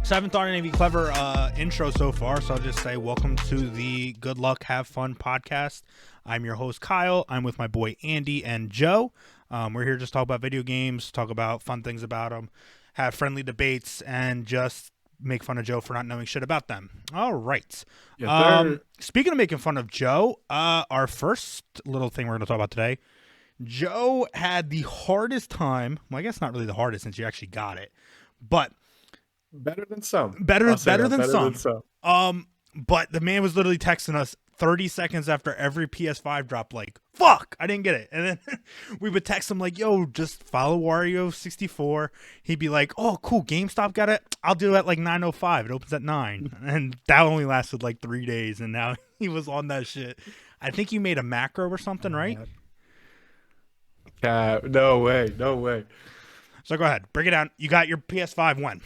So I haven't thought of any clever intro so far, so I'll just say welcome to the Good Luck Have Fun podcast. I'm your host Kyle. I'm with my boy Andy and Joe. We're here just to talk about video games, talk about fun things about them, have friendly debates, and just make fun of Joe for not knowing shit about them. All right. Yes, Speaking of making fun of Joe, our first little thing we're going to talk about today, Joe had the hardest time. Well, I guess not really the hardest since you actually got it, but better than some. better Better than than some. some. But the man was literally texting us 30 seconds after every PS5 drop, like, fuck, I didn't get it. And then we would text him like, yo, just follow Wario64. He'd be like, oh, cool, GameStop got it. I'll do it at like 9:05. It opens at 9. And that only lasted like 3 days. And now he was on that shit. I think you made a macro or something, right? No way. So go ahead, break it down. You got your PS5 when?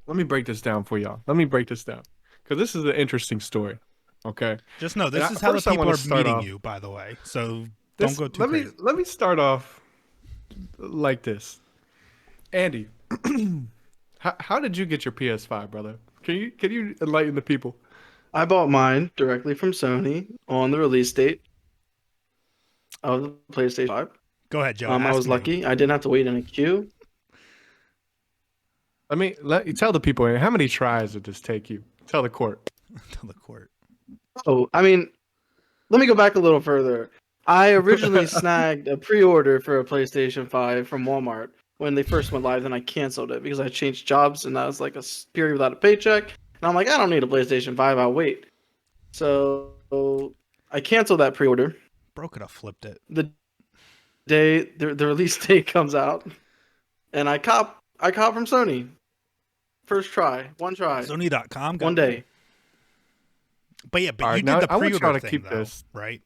Let me break this down for y'all. Because this is an interesting story. Okay. Just know this And is how the first I people wanna are start meeting off- you, by the way. So don't go too crazy. Let me start off like this. Andy, how did you get your PS5, brother? Can you enlighten the people? I bought mine directly from Sony on the release date of the PlayStation 5. Go ahead, Joe. I ask was me. lucky. I didn't have to wait in a queue. Let you tell the people how many tries did this take you? Tell the court. To the court. Oh, I mean, let me go back a little further. I originally snagged a pre-order for a PlayStation 5 from Walmart when they first went live, then I canceled it because I changed jobs and that was like a period without a paycheck. And I'm like, I don't need a PlayStation 5, I'll wait. So I canceled that pre-order. Bro could have flipped it. The day the release date comes out, and I cop from Sony. First try, one try, Sony.com. one day. But yeah, but All you right, now did the I want y'all pre-order to thing, keep though, this. right?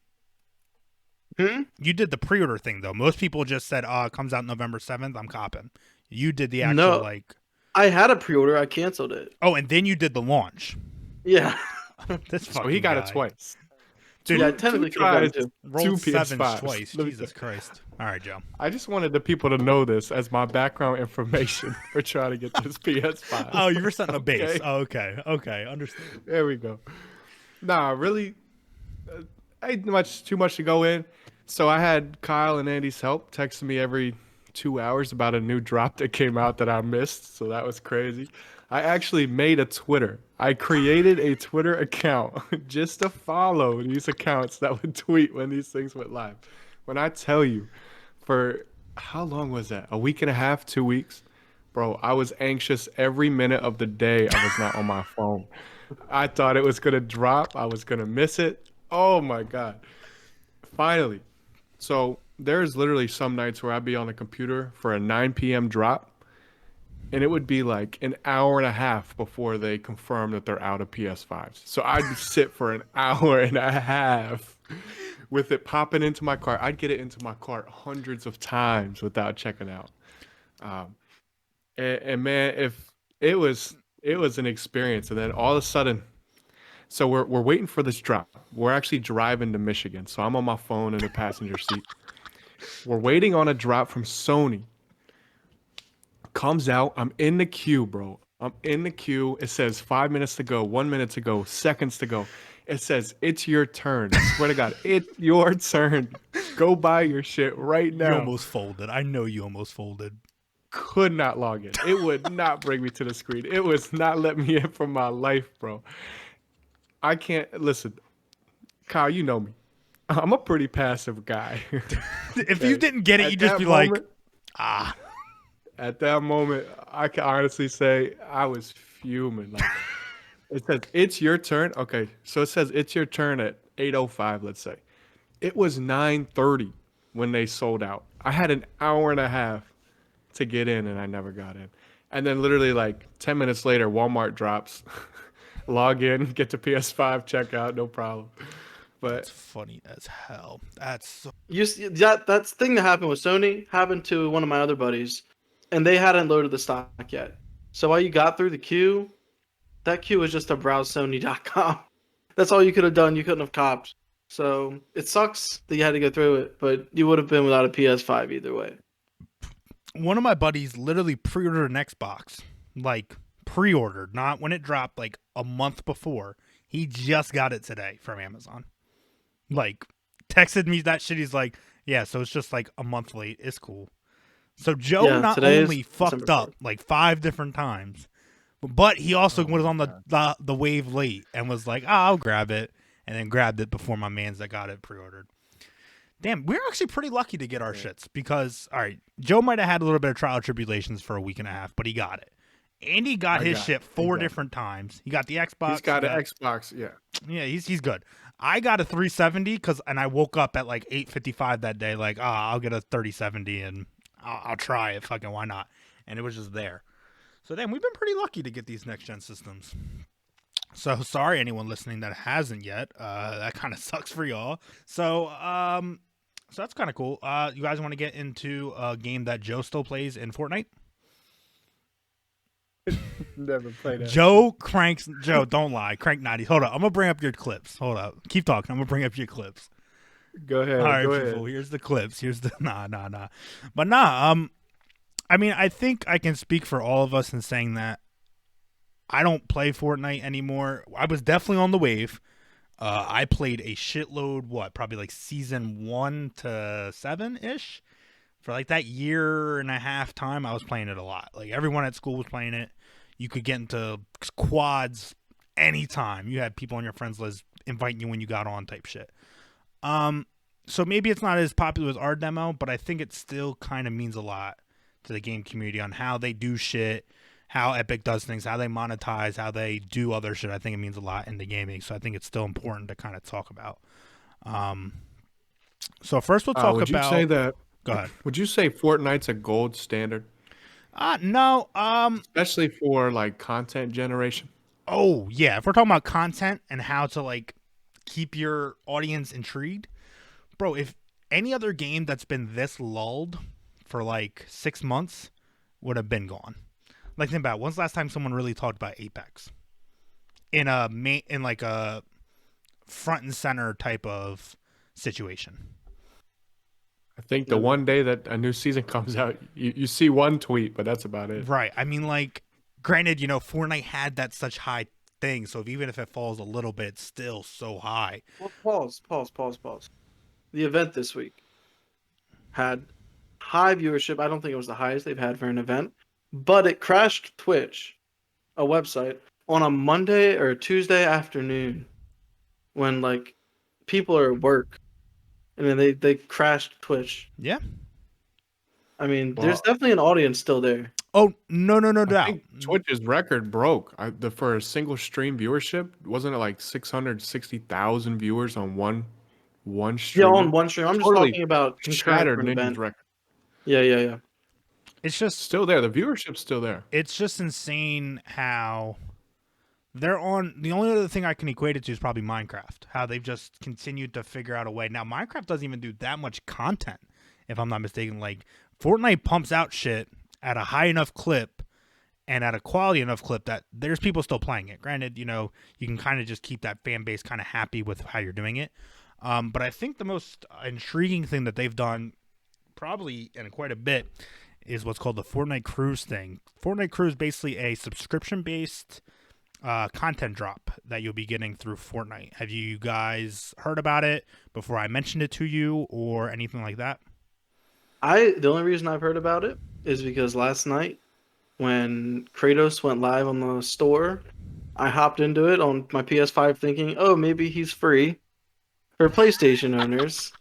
Hmm? You did the pre-order thing, though. Most people just said, it comes out November 7th, I'm copping. You did the actual, No. like... I had a pre-order. I canceled it. Oh, and then you did the launch. Yeah. This So fucking he got guy. it twice. Dude, Yeah, I technically could have tries. gotten two. rolled two sevens PS5s. twice. Let me Jesus say- Christ. All right, Joe. I just wanted the people to know this as my background information for trying to get this PS5. Oh, you were setting a base. Okay. Oh, okay. Okay, understood. There we go. Nah, really, ain't too much to go in. So I had Kyle and Andy's help texting me every 2 hours about a new drop that came out that I missed. So that was crazy. I actually made a Twitter. I created a Twitter account just to follow these accounts that would tweet when these things went live. When I tell you, for how long was that? A week and a half, 2 weeks? Bro, I was anxious every minute of the day I was not on my phone. I thought it was going to drop. I was going to miss it. Oh my God. Finally. So there's literally some nights where I'd be on the computer for a 9 p.m. drop, and it would be like an hour and a half before they confirm that they're out of PS5s. So I'd sit for an hour and a half with it popping into my cart. I'd get it into my cart hundreds of times without checking out. And man, if it was an experience. And then all of a sudden, so we're waiting for this drop. We're actually driving to Michigan. So I'm on my phone in the passenger seat. We're waiting on a drop from Sony. Comes out. I'm in the queue, bro. I'm in the queue. It says 5 minutes to go, 1 minute to go, seconds to go. It says, it's your turn. I swear to God, it's your turn. Go buy your shit right You now. almost folded. I know you almost folded. Could not log in. It would not bring me to the screen. It was not letting me in for my life, bro. I can't listen. Kyle, you know me. I'm a pretty passive guy. If you didn't get it, At you'd just that be like, moment- At that moment, I can honestly say I was fuming. Like, it says it's your turn. Okay, so it says it's your turn at 8:05. Let's say it was 9:30 when they sold out. I had an hour and a half to get in, and I never got in. And then literally like 10 minutes later, Walmart drops. Log in, get to PS5, check out, no problem. But that's funny as hell. That's so... You see, that thing that happened with Sony happened to one of my other buddies, and they hadn't loaded the stock yet. So while you got through the queue, that queue was just to browse Sony.com. That's all you could have done. You couldn't have copped. So it sucks that you had to go through it, but you would have been without a PS5 either way. One of my buddies literally pre-ordered an Xbox, like pre-ordered, not when it dropped like a month before. He just got it today from Amazon. Like, texted me that shit. He's like, yeah, so it's just like a month late. It's cool. So Joe Yeah, not today is only December fucked up 4th. like 5 different times, but he also Oh was my on the wave late and was like, I'll grab it, and then grabbed it before my mans that got it pre-ordered. Damn, we're actually pretty lucky to get our Yeah. shits because, all right, Joe might have had a little bit of trial tribulations for a week and a half, but he got it. Andy got I his got shit it. 4 Exactly. different times. He got the Xbox. He's got he an Xbox. Yeah. Yeah, he's good. I got a 370 and I woke up at like 8:55 that day, like, I'll get a 3070 and I'll try it. Fucking why not? And it was just there. So then we've been pretty lucky to get these next gen systems. So sorry anyone listening that hasn't yet. That kind of sucks for y'all. So that's kind of cool. You guys want to get into a game that Joe still plays in Fortnite? Never played that. Joe, don't lie. Crank 90. Hold up. I'm going to bring up your clips. Hold up. Keep talking. I'm going to bring up your clips. Go ahead. All right, Go people. ahead. Here's the clips. Here's the nah. But I mean, I think I can speak for all of us in saying that I don't play Fortnite anymore. I was definitely on the wave. I played a shitload, probably like season 1 to 7-ish. For like that year and a half time, I was playing it a lot. Like everyone at school was playing it. You could get into quads anytime. You had people on your friends list inviting you when you got on type shit. So maybe it's not as popular as our demo, but I think it still kind of means a lot to the game community on how they do shit, how Epic does things, how they monetize, how they do other shit. I think it means a lot in the gaming, so I think it's still important to kind of talk about. So first we'll talk Would you about. say that? Go ahead. Would you say Fortnite's a gold standard, No. especially for like content generation? Oh yeah, if we're talking about content and how to like keep your audience intrigued, bro. If any other game that's been this lulled for like 6 months would have been gone. Like think about it, when's the last time someone really talked about Apex in like a front and center type of situation? I think the one day that a new season comes out, you see one tweet, but that's about it. Right. I mean, like, granted, Fortnite had that such high thing, so even if it falls a little bit, it's still so high. Well, pause. The event this week had high viewership. I don't think it was the highest they've had for an event, but it crashed Twitch, a website, on a Monday or a Tuesday afternoon when like people are at work, and then they crashed Twitch. Yeah. I mean, Well, there's definitely an audience still there. Oh, no I doubt. think Twitch's record broke. For a single stream viewership, wasn't it like 660,000 viewers on one Yeah, stream? on one stream. I'm just Totally talking about concurrent shattered for an Ninja's event. record. Yeah. It's just Still there. The viewership's still there. it's just insane how they're on. The only other thing I can equate it to is probably Minecraft. How they've just continued to figure out a way. Now Minecraft doesn't even do that much content, if I'm not mistaken. Like Fortnite pumps out shit at a high enough clip and at a quality enough clip that there's people still playing it. Granted, you can kind of just keep that fan base kind of happy with how you're doing it. But I think the most intriguing thing that they've done, probably in quite a bit, is what's called the Fortnite Cruise thing. Fortnite Cruise is basically a subscription-based content drop that you'll be getting through Fortnite. Have you guys heard about it before I mentioned it to you or anything like that? The only reason I've heard about it is because last night when Kratos went live on the store, I hopped into it on my PS5 thinking, oh, maybe he's free for PlayStation owners.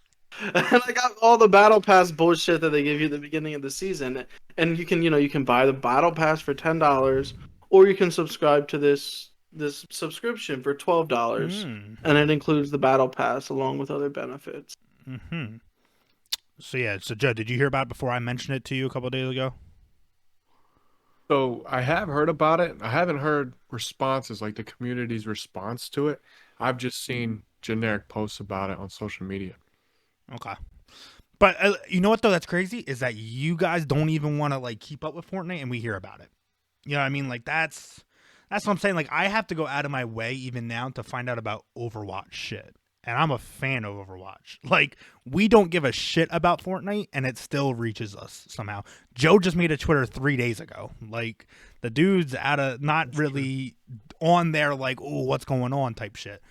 And I got all the Battle Pass bullshit that they give you at the beginning of the season. And you can buy the Battle Pass for $10, or you can subscribe to this subscription for $12. And it includes the Battle Pass along with other benefits. Mm-hmm. So Joe, did you hear about it before I mentioned it to you a couple of days ago? So I have heard about it. I haven't heard responses, like the community's response to it. I've just seen generic posts about it on social media. Okay. But you know what though? That's crazy is that you guys don't even want to like keep up with Fortnite, and we hear about it. You know what I mean? Like that's what I'm saying. Like I have to go out of my way even now to find out about Overwatch shit. and I'm a fan of Overwatch. Like, we don't give a shit about Fortnite, and it still reaches us somehow. Joe just made a Twitter 3 days ago. Like, the dude's not really on there like, oh, what's going on type shit.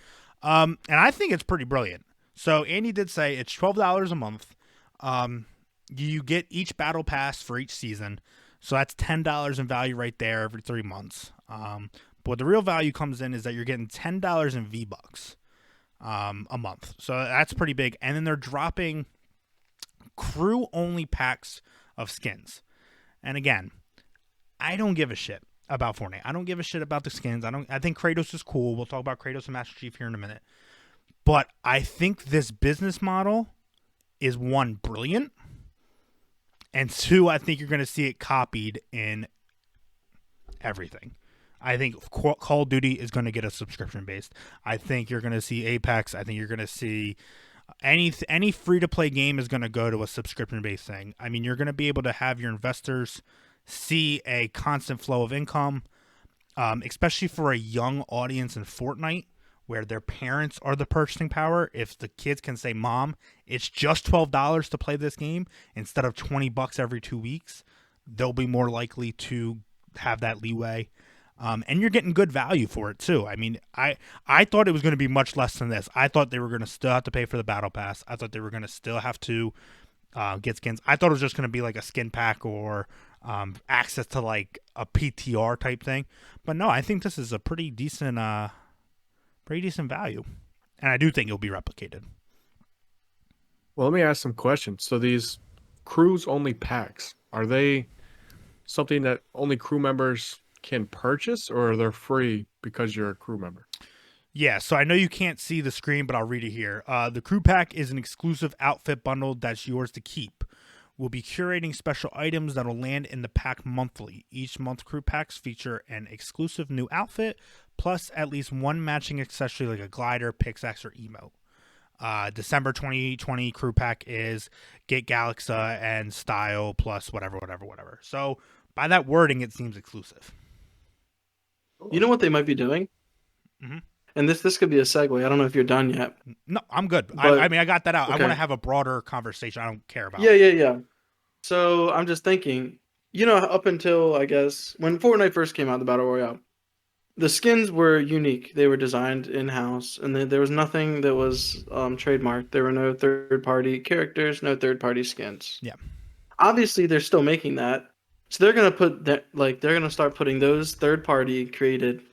And I think it's pretty brilliant. So Andy did say it's $12 a month. You get each battle pass for each season. So that's $10 in value right there every 3 months. But what the real value comes in is that you're getting $10 in V-Bucks a month. So that's pretty big. And then they're dropping crew-only packs of skins. And again, I don't give a shit about Fortnite. I don't give a shit about the skins. I think Kratos is cool. We'll talk about Kratos and Master Chief here in a minute. But I think this business model is, one, brilliant. And two, I think you're going to see it copied in everything. I think Call of Duty is going to get a subscription based. I think you're going to see Apex. I think you're going to see any free to play game is going to go to a subscription based thing. I mean, you're going to be able to have your investors see a constant flow of income, especially for a young audience in Fortnite, where their parents are the purchasing power. If the kids can say, "Mom, it's just $12 to play this game instead of $20 every 2 weeks," they'll be more likely to have that leeway. And you're getting good value for it too. I mean, I thought it was going to be much less than this. I thought they were going to still have to pay for the battle pass. I thought they were going to still have to get skins. I thought it was just going to be like a skin pack or access to like a PTR type thing. But no, I think this is a pretty decent value, and I do think it'll be replicated. Well, let me ask some questions. So these crews only packs, are they something that only crew members can purchase, or are they free because you're a crew member? Yeah, so I know you can't see the screen, but I'll read it here. The crew pack is an exclusive outfit bundle that's yours to keep. We'll be curating special items that'll land in the pack monthly. Each month crew packs feature an exclusive new outfit, plus at least one matching accessory like a glider, pickaxe, or emote. December 2020 crew pack is get Galaxa and style plus whatever. So by that wording, it seems exclusive. You know what they might be doing? Mm-hmm. And this could be a segue. I don't know if you're done yet. No, I'm good. But, I mean, I got that out. okay. I want to have a broader conversation. I don't care about. Yeah. So I'm just thinking, up until, I guess, when Fortnite first came out, the Battle Royale, the skins were unique. They were designed in-house, and there was nothing that was trademarked. There were no third-party characters, no third-party skins. Yeah. Obviously, they're still making that. So they're gonna put that, like, they're gonna start putting those third-party created,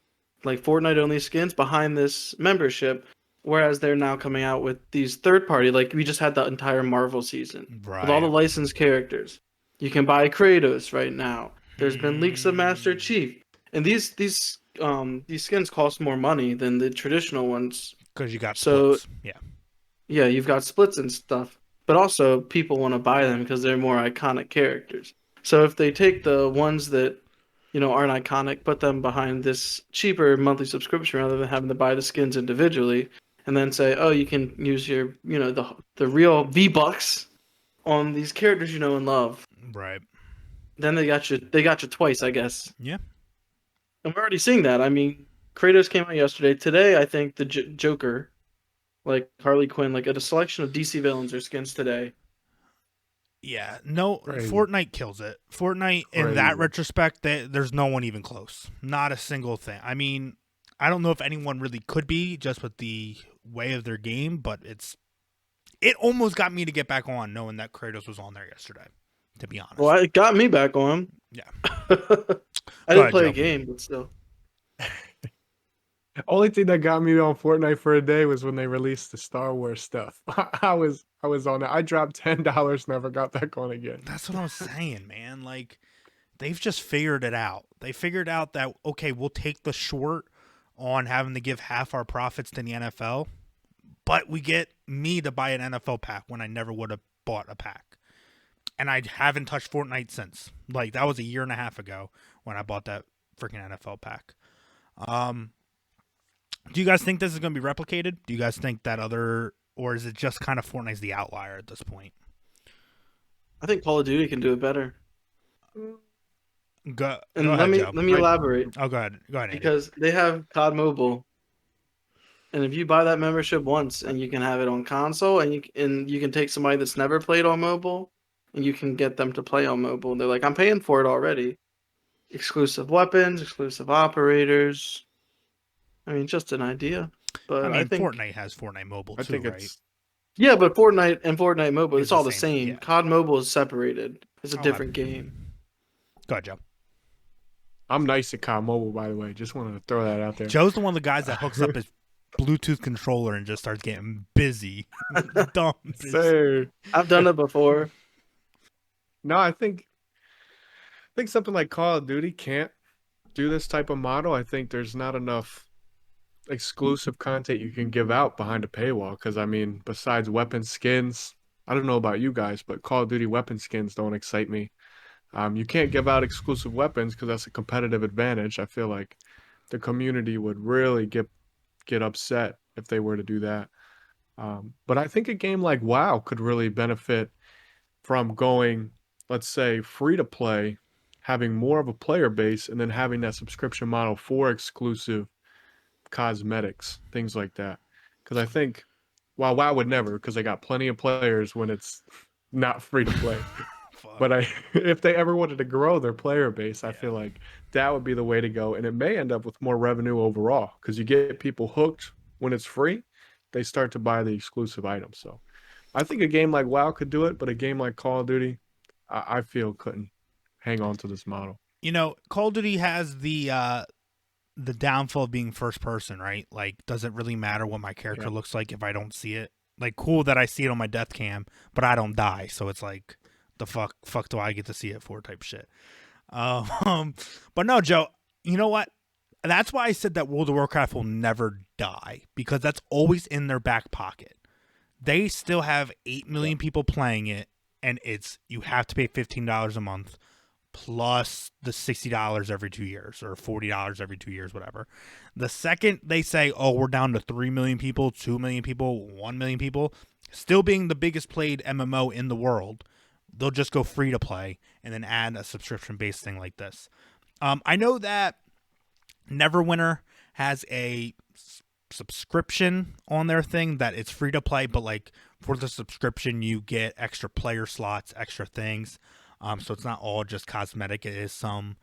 like, Fortnite-only skins behind this membership, whereas they're now coming out with these third-party, like, we just had the entire Marvel season. Right. With all the licensed characters. You can buy Kratos right now. There's been leaks of Master Chief. And these skins cost more money than the traditional ones. Because you got splits. Yeah, you've got splits and stuff. But also, people want to buy them because they're more iconic characters. So if they take the ones that, aren't iconic, put them behind this cheaper monthly subscription rather than having to buy the skins individually, and then say, oh, you can use your, the real V-Bucks on these characters you know and love. Right. Then they got you twice, I guess. Yeah. And we're already seeing that. I mean, Kratos came out yesterday. Today, I think the Joker, like Harley Quinn, like a selection of DC villains or skins today. Yeah, no, Crazy. Fortnite kills it. Fortnite, in that retrospect, there's no one even close. Not a single thing. I mean, I don't know if anyone really could be just with the way of their game, but it almost got me to get back on knowing that Kratos was on there yesterday, to be honest. Well, it got me back on. Yeah. I didn't play a game, but still. Only thing that got me on Fortnite for a day was when they released the Star Wars stuff. I was on it. I dropped $10, never got back on again. That's what I was saying, man. Like, they've just figured it out. They figured out that, okay, we'll take the short on having to give half our profits to the NFL, but we get me to buy an NFL pack when I never would have bought a pack. And I haven't touched Fortnite since. Like, that was a year and a half ago when I bought that freaking NFL pack. Do you guys think this is going to be replicated? Do you guys think that or is it just kind of Fortnite's the outlier at this point? I think Call of Duty can do it better. Go And ahead, let Joe. me elaborate. Oh, go ahead. Go ahead, Andy. Because they have COD Mobile, and if you buy that membership once, and you can have it on console, and you can take somebody that's never played on mobile, and you can get them to play on mobile. And they're like, I'm paying for it already. Exclusive weapons, exclusive operators. I mean, just an idea. I But I mean, think, Fortnite has Fortnite Mobile I too, think right? it's yeah, but Fortnite and Fortnite Mobile, It's it's all the same, same. yeah. COD Mobile is separated. It's a Okay. different game. Go ahead, Joe. I'm nice at COD Mobile, by the way. Just wanted to throw that out there. Joe's the one of the guys that hooks up his Bluetooth controller and just starts getting busy. Dumb. busy. Sir. I've done it before. No, I think something like Call of Duty can't do this type of model. I think there's not enough exclusive content you can give out behind a paywall. Because I mean, besides weapon skins, I don't know about you guys, but Call of Duty weapon skins don't excite me. You can't give out exclusive weapons because that's a competitive advantage. I feel like the community would really get upset if they were to do that. But I think a game like WoW could really benefit from going, let's say, free to play, having more of a player base, and then having that subscription model for exclusive cosmetics, things like that. Because I think, while WoW would never, because they got plenty of players when it's not free to play. Fuck. But if they ever wanted to grow their player base, I Yeah. feel like that would be the way to go, and it may end up with more revenue overall because you get people hooked when it's free. They start to buy the exclusive items. So I think a game like WoW could do it, but a game like Call of Duty, I feel couldn't hang on to this model. You know, Call of Duty has the downfall of being first person, right? Like, doesn't really matter what my character Yeah. looks like if I don't see it. Like, cool that I see it on my death cam, but I don't die, so it's like, the fuck do I get to see it for type shit. But no, Joe, you know what? That's why I said that World of Warcraft will never die, because that's always in their back pocket. They still have 8 million people playing it, and you have to pay $15 a month plus the $60 every 2 years or $40 every 2 years, whatever. The second they say, oh, we're down to 3 million people, 2 million people, 1 million people, still being the biggest played MMO in the world, they'll just go free to play and then add a subscription-based thing like this. I know that Neverwinter has a subscription on their thing that it's free to play, but like for the subscription you get extra player slots, extra things. So it's not all just cosmetic. It is some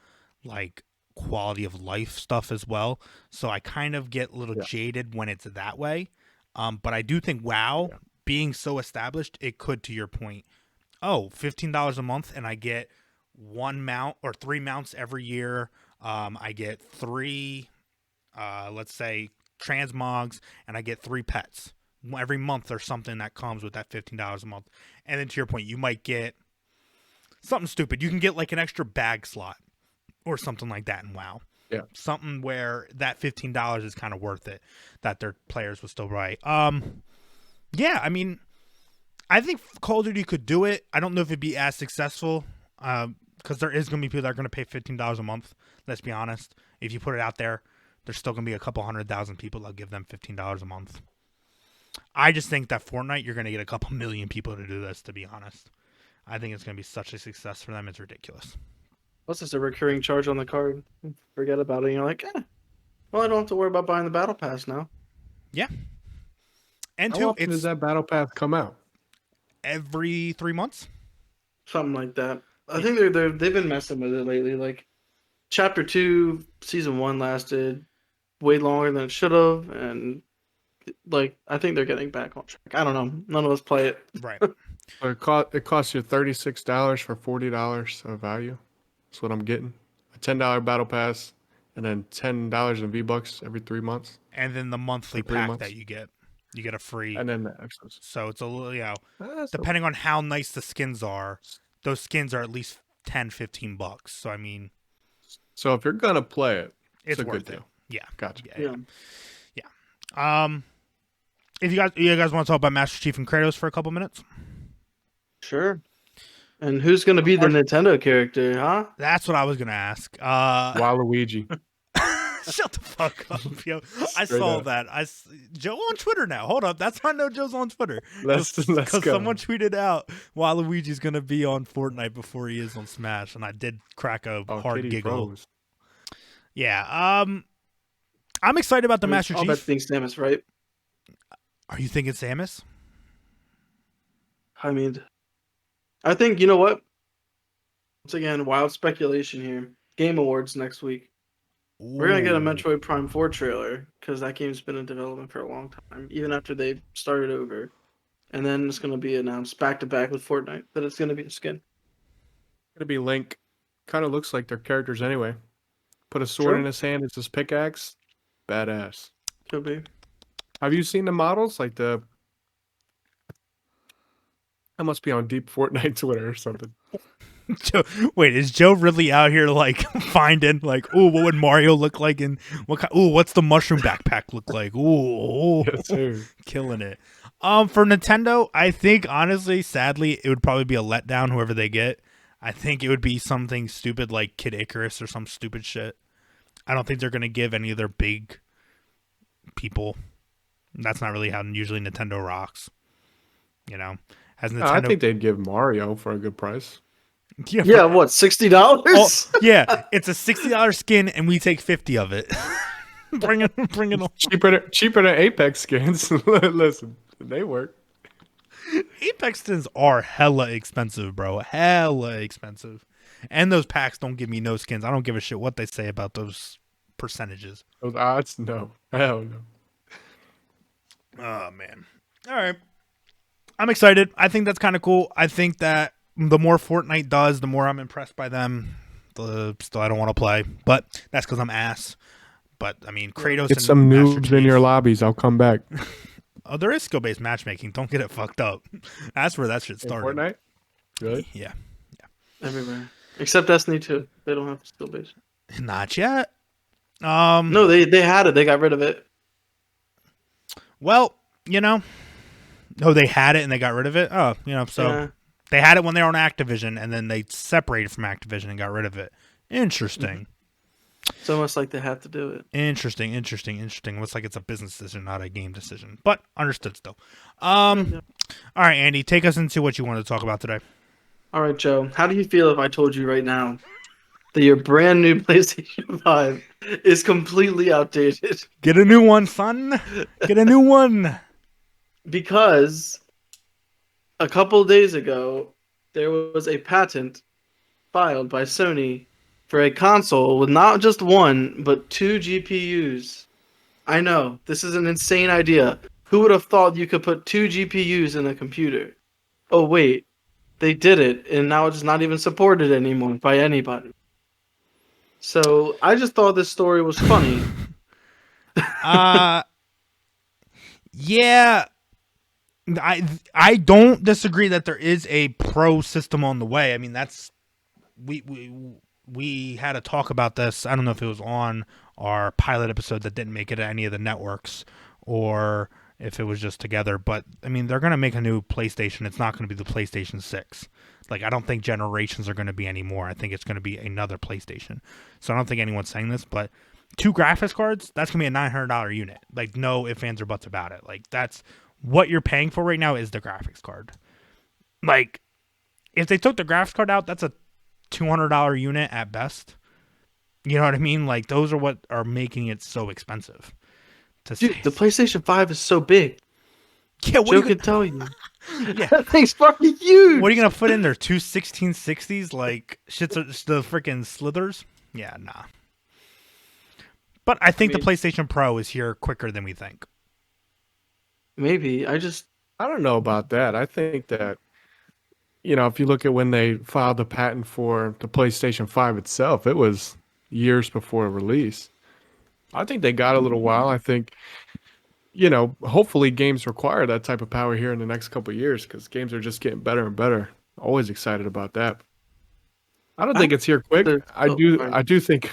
like quality of life stuff as well. So I kind of get a little jaded when it's that way. But I do think WoW being so established, it could, to your point, $15 a month and I get one mount or 3 mounts every year. I get 3, let's say, transmogs, and I get 3 pets. Every month there's something that comes with that $15 a month. And then to your point, you might get something stupid. You can get like an extra bag slot or something like that in WoW. Yeah. Something where that $15 is kind of worth it, that their players will still buy. Yeah, I mean, I think Call of Duty could do it. I don't know if it'd be as successful, because there is going to be people that are going to pay $15 a month. Let's be honest. If you put it out there, there's still going to be a couple 100,000 people that'll give them $15 a month. I just think that Fortnite, you're going to get a couple million people to do this, to be honest. I think it's going to be such a success for them. It's ridiculous. Plus, it's a recurring charge on the card. Forget about it. And you're like, well, I don't have to worry about buying the battle pass now. Yeah. And How two, often it's does that battle pass come out? every 3 months. Something like that. I think they've been messing with it lately. Like, Chapter 2, Season 1 lasted way longer than it should have, and like I think they're getting back on track. I don't know. None of us play it. Right. So it costs you $36 for $40 of value. That's what I'm getting. A $10 battle pass, and then $10 in V-Bucks every 3 months. And then the monthly For 3 pack months. that you get a free. And then the extras. So it's a little, So depending on how nice the skins are, those skins are at least $10-15. So I mean, if you're gonna play it, it's a good worth it. deal. Yeah. Gotcha. Yeah. If you guys want to talk about Master Chief and Kratos for a couple minutes, Sure. And who's gonna be the Nintendo character, huh? that's what I was gonna ask. Waluigi. Shut the fuck up, yo. I Straight saw up. that. Joe on Twitter now. Hold up, that's how I know Joe's on Twitter. Let's Because go. someone tweeted out Waluigi's gonna be on Fortnite before he is on Smash, and I did crack a hard Kitty giggle. froze. Yeah. I'm excited about the Master I'll bet Chief. think Samus, right? Are you thinking Samus? I mean, I think you know what. Once again, wild speculation here. Game Awards next week. We're gonna get a Ooh. Metroid Prime 4 trailer because that game's been in development for a long time, even after they started over. And then it's gonna be announced back to back with Fortnite that it's gonna be a skin. Gonna be Link. Kind of looks like their characters anyway. Put a sword in True. his hand. It's his pickaxe. Badass. Could be. Have you seen the models? Like the. I must be on deep Fortnite Twitter or something. Joe, wait, is Joe really out here like finding like, ooh, what would Mario look like in what kind? Ooh, what's the mushroom backpack look like? Ooh, Yes, sir. killing it. For Nintendo, I think honestly, sadly, it would probably be a letdown. Whoever they get, I think it would be something stupid like Kid Icarus or some stupid shit. I don't think they're gonna give any of their big people. That's not really how usually Nintendo rocks. You know, has Nintendo? I think they'd give Mario for a good price. yeah, Yeah, what, $60? Oh, yeah, it's a $60 skin, and we take 50 of it. bring it on. Cheaper than Apex skins. Listen, they work. Apex skins are hella expensive, bro. Hella expensive. And those packs don't give me no skins. I don't give a shit what they say about those percentages. Those odds, no. Hell no. Oh, man. All right. I'm excited. I think that's kind of cool. I think that the more Fortnite does, the more I'm impressed by them. Still, I don't want to play, but that's because I'm ass. But, I mean, Kratos Get and some Master noobs in your Chief- lobbies. I'll come back. Oh, there is skill-based matchmaking. Don't get it fucked up. That's where that shit In started. Fortnite? Good. Yeah. Everywhere. Except Destiny 2. They don't have skill base. Not yet. No, they had it. They got rid of it. Well, you know. Oh, they had it and they got rid of it? Oh, you know, so Yeah. they had it when they were on Activision and then they separated from Activision and got rid of it. Interesting. It's almost like they have to do it. Interesting. Looks like it's a business decision, not a game decision. But understood still. All right, Andy, take us into what you wanted to talk about today. All right, Joe. How do you feel if I told you right now that your brand new PlayStation 5 is completely outdated? Get a new one, son. Get a new one. Because a couple of days ago, there was a patent filed by Sony for a console with not just one, but 2 GPUs. I know, this is an insane idea. Who would have thought you could put 2 GPUs in a computer? Oh, wait. They did it, and now it's not even supported anymore by anybody. So, I just thought this story was funny. Yeah. I don't disagree that there is a pro system on the way. I mean, that's we had a talk about this. I don't know if it was on our pilot episode that didn't make it to any of the networks or if it was just together. But I mean, they're gonna make a new PlayStation. It's not gonna be the PlayStation 6. Like, I don't think generations are gonna be anymore. I think it's gonna be another PlayStation. So I don't think anyone's saying this, but 2 graphics cards, that's gonna be a $900 unit. Like, no ifs, ands, or buts about it. Like, that's what you're paying for right now is the graphics card. Like, if they took the graphics card out, that's a $200 unit at best. You know what I mean? Like, those are what are making it so expensive. Dude, the PlayStation 5 is so big. Yeah, what Joe are you can tell you. Yeah. That thing's fucking huge. What are you gonna put in there? 2 1660s? Like, shit's the freaking slithers? Yeah, nah. But I think the PlayStation Pro is here quicker than we think. Maybe. I don't know about that. I think that, if you look at when they filed the patent for the PlayStation 5 itself, it was years before release. I think they got a little while. I think, hopefully games require that type of power here in the next couple of years because games are just getting better and better. Always excited about that. I don't think it's here quick. I do think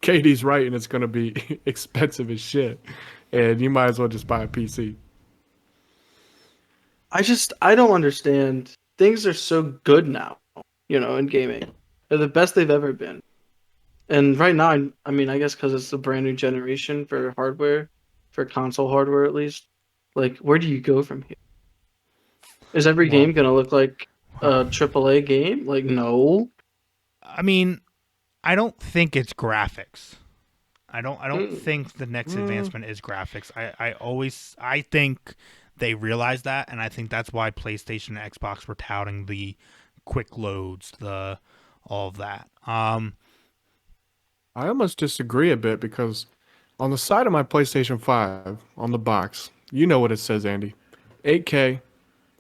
Katie's right, and it's going to be expensive as shit. And you might as well just buy a PC. I don't understand. Things are so good now, in gaming. They're the best they've ever been. And right now, I mean, I guess because it's a brand new generation for hardware, for console hardware at least. Like, where do you go from here? Is every game going to look like a AAA game? Like, no. I mean, I don't think it's graphics. I don't think the next advancement is graphics. I think they realized that, and I think that's why PlayStation and Xbox were touting the quick loads, the all of that. I almost disagree a bit because on the side of my PlayStation 5, on the box, you know what it says, Andy. 8K,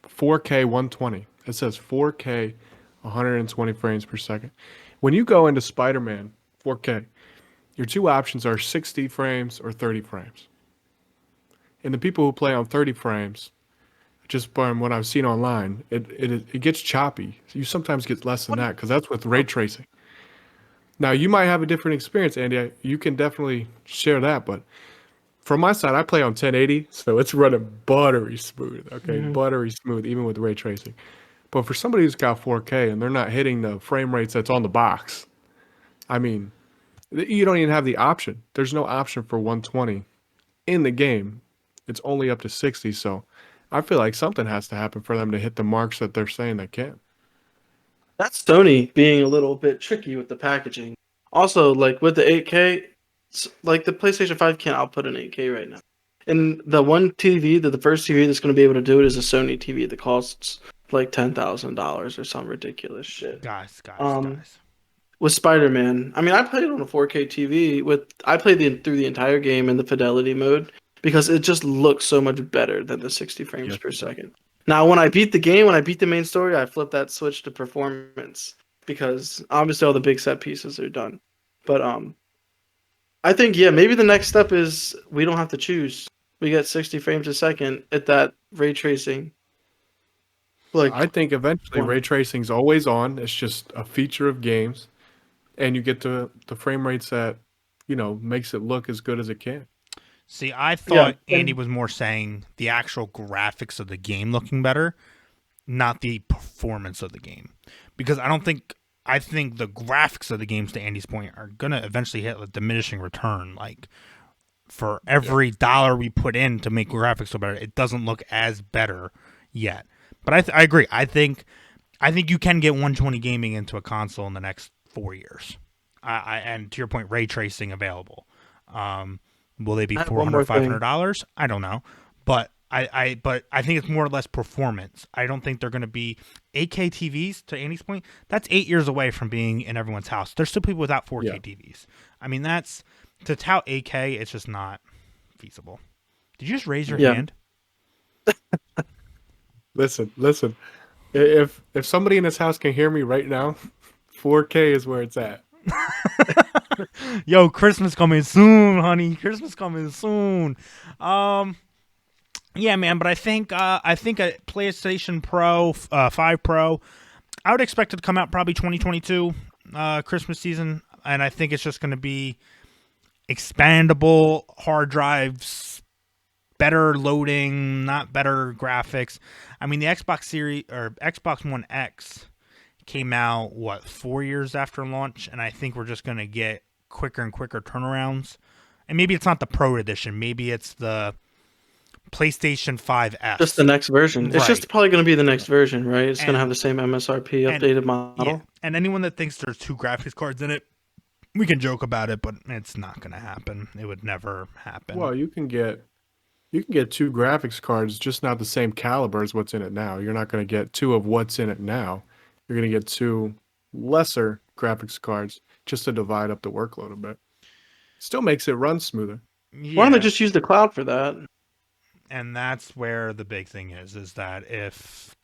4K, 120. It says 4K, 120 frames per second. When you go into Spider-Man 4K, your two options are 60 frames or 30 frames. And the people who play on 30 frames, just from what I've seen online, it gets choppy. You sometimes get less than that because that's with ray tracing. Now, you might have a different experience, Andy. You can definitely share that. But from my side, I play on 1080, so it's running buttery smooth. Okay, buttery smooth, even with ray tracing. But for somebody who's got 4K and they're not hitting the frame rates that's on the box, I mean, you don't even have the option. There's no option for 120 in the game. It's only up to 60. So I feel like something has to happen for them to hit the marks that they're saying they can. That's Sony being a little bit tricky with the packaging. Also, like with the 8K, like the PlayStation 5 can't output an 8K right now. And the one TV, the first TV that's going to be able to do it is a Sony TV that costs like $10,000 or some ridiculous shit. Guys. With Spider-Man, I mean, I played it on a 4K TV. I played through the entire game in the fidelity mode because it just looks so much better than the 60 frames per second. Now, when I beat the main story, I flipped that switch to performance because obviously all the big set pieces are done. But I think maybe the next step is we don't have to choose. We get 60 frames a second at that ray tracing. Like I think eventually ray tracing's always on. It's just a feature of games, and you get the frame rates that makes it look as good as it can. See, I thought Andy was more saying the actual graphics of the game looking better, not the performance of the game. Because I think the graphics of the games, to Andy's point, are going to eventually hit a diminishing return. Like, for every dollar we put in to make graphics look better, it doesn't look as better yet. But I agree. I think you can get 120 gaming into a console in the next 4 years. And to your point, ray tracing available. Will they be $400, $500? I don't know, but I think it's more or less performance. I don't think they're going to be 8K TVs. To Andy's point, that's 8 years away from being in everyone's house. There's still people without 4K TVs. I mean, that's to tout 8K. It's just not feasible. Did you just raise your hand? Listen. If somebody in this house can hear me right now, 4K is where it's at. Yo, Christmas coming soon, honey. Christmas coming soon. Yeah, man. But I think a PlayStation Pro 5 Pro, I would expect it to come out probably 2022 Christmas season, and I think it's just going to be expandable hard drives, better loading, not better graphics. I mean, the Xbox Series or Xbox One X came out 4 years after launch, and I think we're just going to get quicker and quicker turnarounds. And maybe it's not the Pro edition, maybe it's the PlayStation 5S, just the next version. Right. It's just probably going to be the next version, right? It's going to have the same MSRP updated model. Yeah. And anyone that thinks there's 2 graphics cards in it, we can joke about it, but it's not going to happen. It would never happen. Well, you can get 2 graphics cards, just not the same caliber as what's in it now. You're not going to get 2 of what's in it now. You're going to get 2 lesser graphics cards just to divide up the workload a bit. Still makes it run smoother. Yeah. Why don't they just use the cloud for that? And that's where the big thing is that if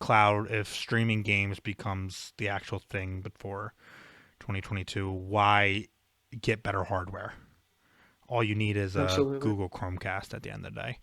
streaming games becomes the actual thing before 2022, why get better hardware? All you need is a Google Chromecast at the end of the day.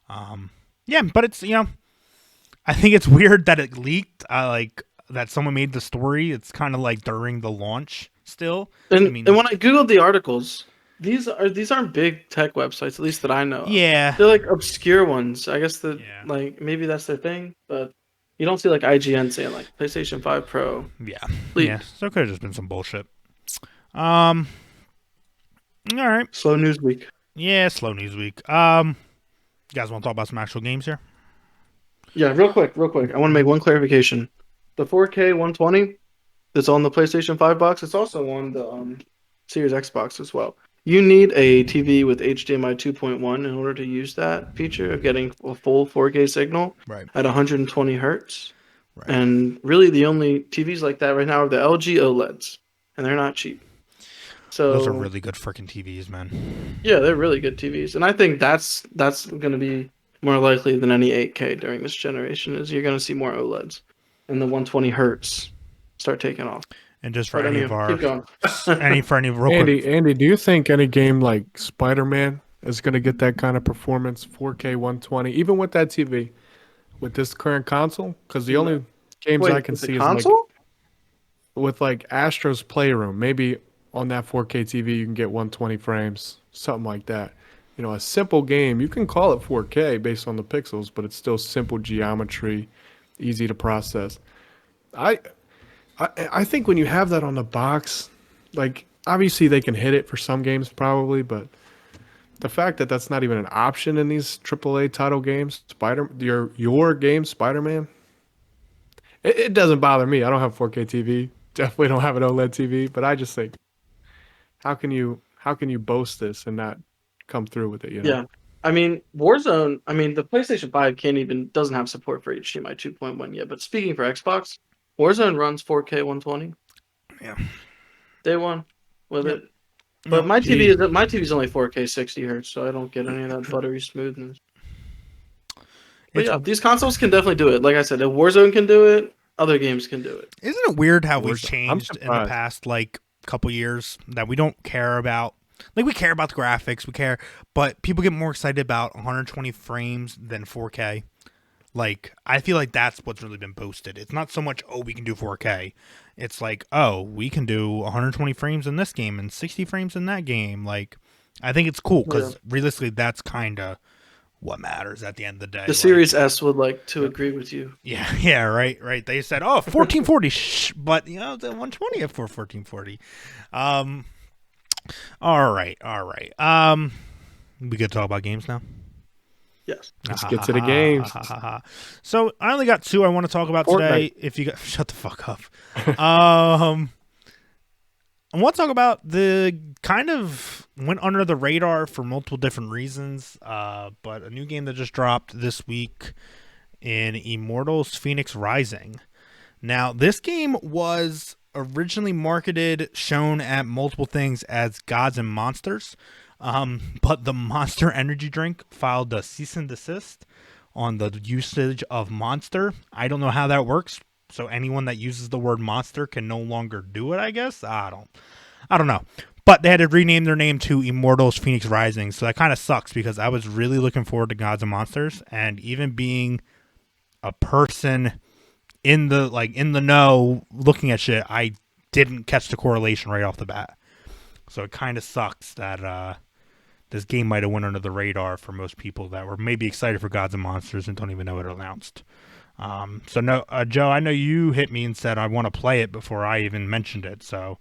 But it's, I think it's weird that it leaked, that someone made the story. It's kind of like during the launch still. And when I Googled the articles, these aren't big tech websites, at least that I know of. Yeah. They're like obscure ones. I guess maybe that's their thing, but you don't see like IGN saying like PlayStation 5 Pro. Yeah. Leaked. Yeah. So it could have just been some bullshit. All right. Slow news week. Yeah, slow news week. You guys want to talk about some actual games here? Yeah, real quick. I want to make one clarification. The 4K 120 that's on the PlayStation 5 box, it's also on the Series Xbox as well. You need a TV with HDMI 2.1 in order to use that feature of getting a full 4K signal Right. at 120 hertz. Right. And really, the only TVs like that right now are the LG OLEDs, and they're not cheap. Those are So really good freaking TVs, man. yeah, they're really good TVs, and I think that's going to be more likely than any 8K during this generation. Is you're going to see more OLEDs, and the 120 hertz start taking off. And just for But any anyway, of our keep going. any real quick, Andy, do you think any game like Spider-Man is going to get that kind of performance, 4K 120, even with that TV, with this current console? Because the only games I Wait, can with the see is like console? with like Astro's Playroom. Maybe on that 4K TV you can get 120 frames, something like that. You know, a simple game. You can call it 4K based on the pixels, but it's still simple geometry, easy to process. I I think when you have that on the box, like obviously they can hit it for some games probably, but the fact that that's not even an option in these AAA title games, your game Spider-Man, it doesn't bother me. I don't have 4K TV. Definitely don't have an OLED TV, but I just think how can you boast this and not come through with it, you know? Yeah. I mean, Warzone, I mean, the PlayStation 5 doesn't have support for HDMI 2.1 yet, but speaking for Xbox, Warzone runs 4K 120 yeah, day one with yep, it. But yep. my TV is only 4K 60 hertz, so I don't get any of that buttery smoothness. But It's yeah, these consoles can definitely do it. Like I said, if Warzone can do it, other games can do it. isn't it weird how we've I'm changed in the surprised. past like couple years that we don't care about. Like we care about the graphics, we care, but people get more excited about 120 frames than 4K. Like I feel like that's what's really been boasted. It's not so much we can do 4K. It's like we can do 120 frames in this game and 60 frames in that game. Like I think it's cool Yeah. because realistically, that's kind of what matters at the end of the day. The Like, Series S would like to agree with you. yeah, yeah, right. They said, 1440, but the 120 for 1440. All right. We could talk about games now. Yes. Let's get to the games. So I only got two I want to talk about today. Fortnite. If you got, shut the fuck up. I want to talk about the kind of went under the radar for multiple different reasons. But a new game that just dropped this week in Immortals Phoenix Rising. Now, this game was originally marketed, shown at multiple things as Gods and Monsters. But the Monster Energy drink filed a cease and desist on the usage of Monster. I don't know how that works. So anyone that uses the word monster can no longer do it, I guess. I don't know. But they had to rename their name to Immortals Phoenix Rising. So that kind of sucks because I was really looking forward to Gods and Monsters, and even being a person in the know looking at shit, I didn't catch the correlation right off the bat. So it kind of sucks that this game might have went under the radar for most people that were maybe excited for Gods and Monsters and don't even know it announced. So no, Joe, I know you hit me and said I want to play it before I even mentioned it. So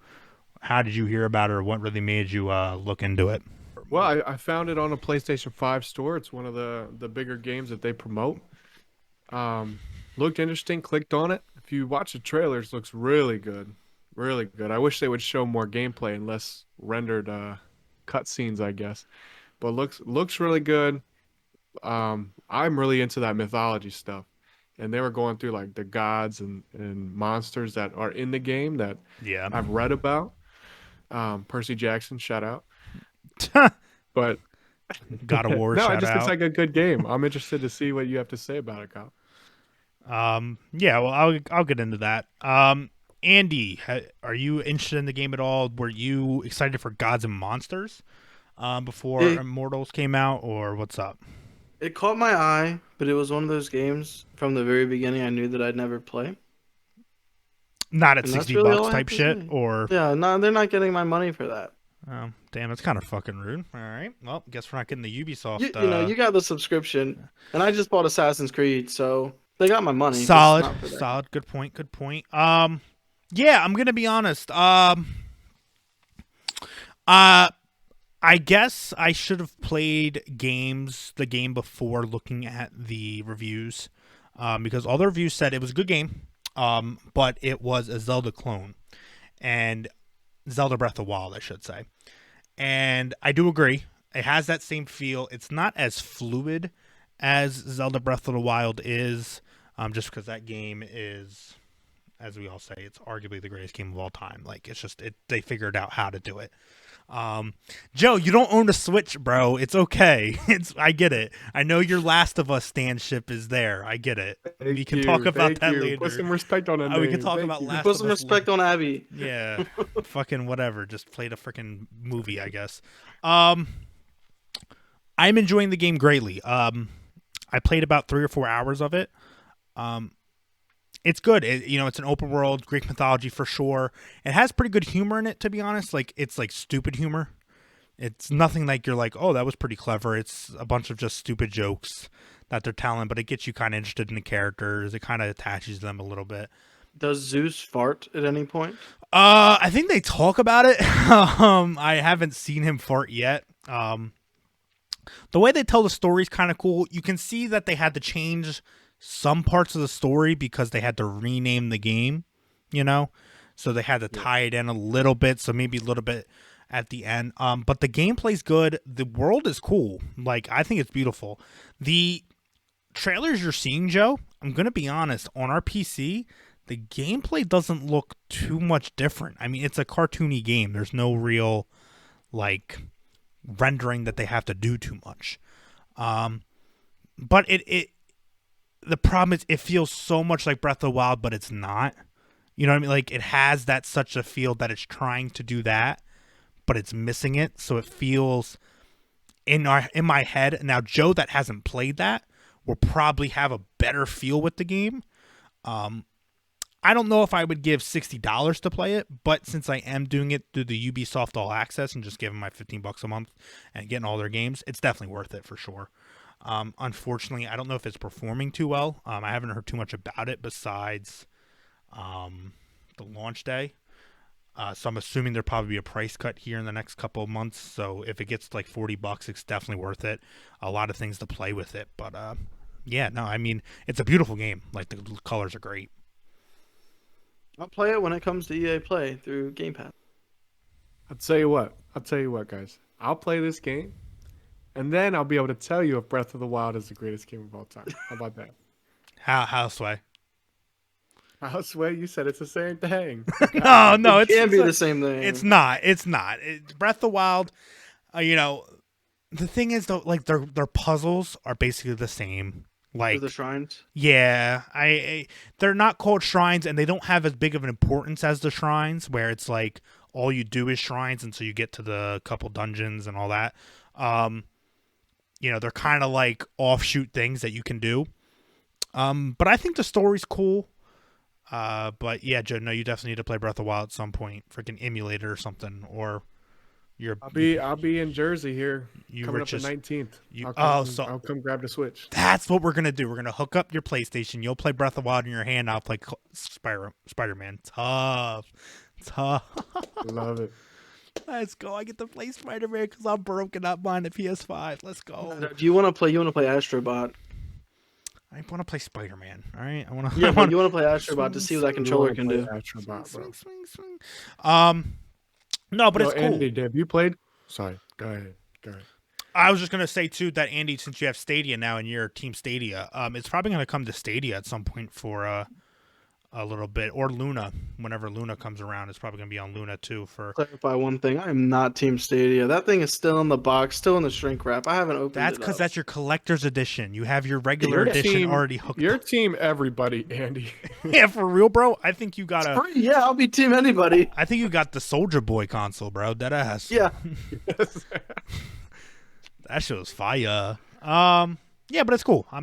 how did you hear about it, or what really made you look into it? Well, I found it on a PlayStation 5 store. It's one of the bigger games that they promote. Looked interesting, clicked on it. If you watch the trailers, looks really good. Really good. I wish they would show more gameplay and less rendered cutscenes, I guess. But looks really good. I'm really into that mythology stuff. And they were going through like the gods and monsters that are in the game that Yeah. I've read about. Percy Jackson, shout out. But God of War, no, shout it's out. like a good game. I'm interested to see what you have to say about it, Kyle. Yeah, well, I'll get into that. Andy, are you interested in the game at all? Were you excited for Gods and Monsters before Immortals came out, or what's up? It caught my eye, but it was one of those games from the very beginning I knew that I'd never play. Not at And that's 60 really all bucks I type have to shit, say. or Yeah, no, they're not getting my money for that. oh, damn, that's kind of fucking rude. All right, well, guess we're not getting the Ubisoft. You got the subscription, and I just bought Assassin's Creed, so they got my money. just solid, not for that. solid. Good point. Good point. Yeah, I'm gonna be honest. I guess I should have played the game before looking at the reviews, because all the reviews said it was a good game, but it was a Zelda clone, and Zelda Breath of the Wild, I should say. And I do agree. It has that same feel. It's not as fluid as Zelda Breath of the Wild is, just because that game is, as we all say, it's arguably the greatest game of all time. Like, it's just, they figured out how to do it. Joe, you don't own a Switch, bro. It's okay. I get it. I know your Last of Us standship is there. I get it. We can talk about that later. Put some respect on that. We can talk about Last Put of some Us respect on Abby. Yeah. Fucking whatever. Just played a freaking movie, I guess. I'm enjoying the game greatly. I played about 3 or 4 hours of it. It's good. It's an open world, Greek mythology for sure. It has pretty good humor in it, to be honest. Like, it's like stupid humor. It's nothing like you're like, oh, that was pretty clever. It's a bunch of just stupid jokes that they're telling, but it gets you kind of interested in the characters. It kind of attaches them a little bit. Does Zeus fart at any point? I think they talk about it. I haven't seen him fart yet. The way they tell the story is kind of cool. You can see that they had to change some parts of the story because they had to rename the game, so they had to tie it in a little bit, so maybe a little bit at the end. But the gameplay's good. The world is cool. Like, I think it's beautiful. The trailers you're seeing, Joe, I'm going to be honest, on our PC, the gameplay doesn't look too much different. I mean, it's a cartoony game. There's no real, like, rendering that they have to do too much. But the problem is it feels so much like Breath of the Wild, but it's not. You know what I mean? Like, it has that such a feel that it's trying to do that, but it's missing it. So it feels in my head. Now, Joe that hasn't played that will probably have a better feel with the game. I don't know if I would give $60 to play it, but since I am doing it through the Ubisoft All Access and just giving my $15 a month and getting all their games, it's definitely worth it for sure. Unfortunately, I don't know if it's performing too well. I haven't heard too much about it besides the launch day. So I'm assuming there'll probably be a price cut here in the next couple of months. So if it gets like $40, it's definitely worth it. A lot of things to play with it. But yeah, no, I mean, it's a beautiful game. Like, the colors are great. I'll play it when it comes to EA Play through Game Pass. I'll tell you what, guys. I'll play this game, and then I'll be able to tell you if Breath of the Wild is the greatest game of all time. How about that? How Sway? I swear you said it's the same thing. No, it can't be the same thing. It's not. Breath of the Wild, the thing is though, like, their puzzles are basically the same. Like the shrines. Yeah, they're not called shrines, and they don't have as big of an importance as the shrines, where it's like all you do is shrines until you get to the couple dungeons and all that. They're kind of like offshoot things that you can do. But I think the story's cool. But yeah, Joe, no, you definitely need to play Breath of the Wild at some point. Freaking emulator or something, or I'll be in Jersey here. Coming up the 19th. I'll come grab the Switch. That's what we're gonna do. We're gonna hook up your PlayStation. You'll play Breath of the Wild in your hand. I'll play Spider-Man. Tough. Love it. Let's go. I get to play Spider-Man because I'm broken up buying the PS5. Let's go. Do you want to play? You want to play Astrobot? I want to play Spider-Man. All right. I want to. Yeah, you want to play Astrobot to see what that controller can do. Swing. No, but it's cool. Andy, have you played? Sorry. Go ahead. I was just gonna say too that, Andy, since you have Stadia now and you're Team Stadia, it's probably gonna come to Stadia at some point for a little bit, or Luna. Whenever Luna comes around, it's probably gonna be on Luna too. For clarify one thing, I am not Team Stadia. That thing is still in the box, still in the shrink wrap. I haven't opened it. That's because that's your collector's edition. You have your regular edition already hooked. Your team, everybody, Andy. Yeah, for real, bro. I think you got a. Yeah, I'll be Team anybody. I think you got the Soldier Boy console, bro. Dead ass. Yeah. That shit was fire. Yeah, but it's cool. I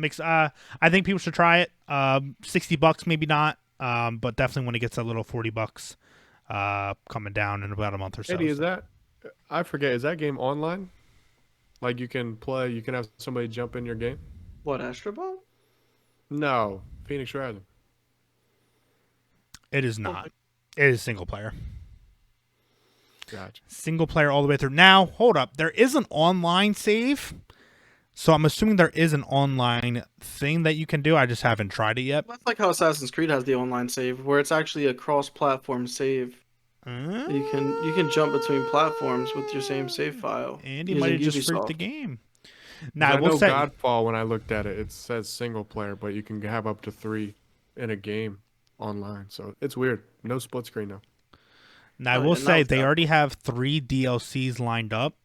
think people should try it. $60, maybe not. But definitely when it gets a little $40, coming down in about a month or so. Eddie, I forget, is that game online? Like, you can have somebody jump in your game? What, Astrobot? No, Phoenix Rising. It is not. It is single player. Gotcha. Single player all the way through. Now, hold up. There is an online save. So I'm assuming there is an online thing that you can do. I just haven't tried it yet. That's like how Assassin's Creed has the online save, where it's actually a cross-platform save. You can jump between platforms with your same save file. Andy might have just freaked the Ubisoft. game. 'Cause Now, I we'll know say Godfall, when I looked at it, it says single player, but you can have up to 3 in a game online. So it's weird. No split screen now. now I Oh, will yeah, now say it's they got- already have 3 DLCs lined up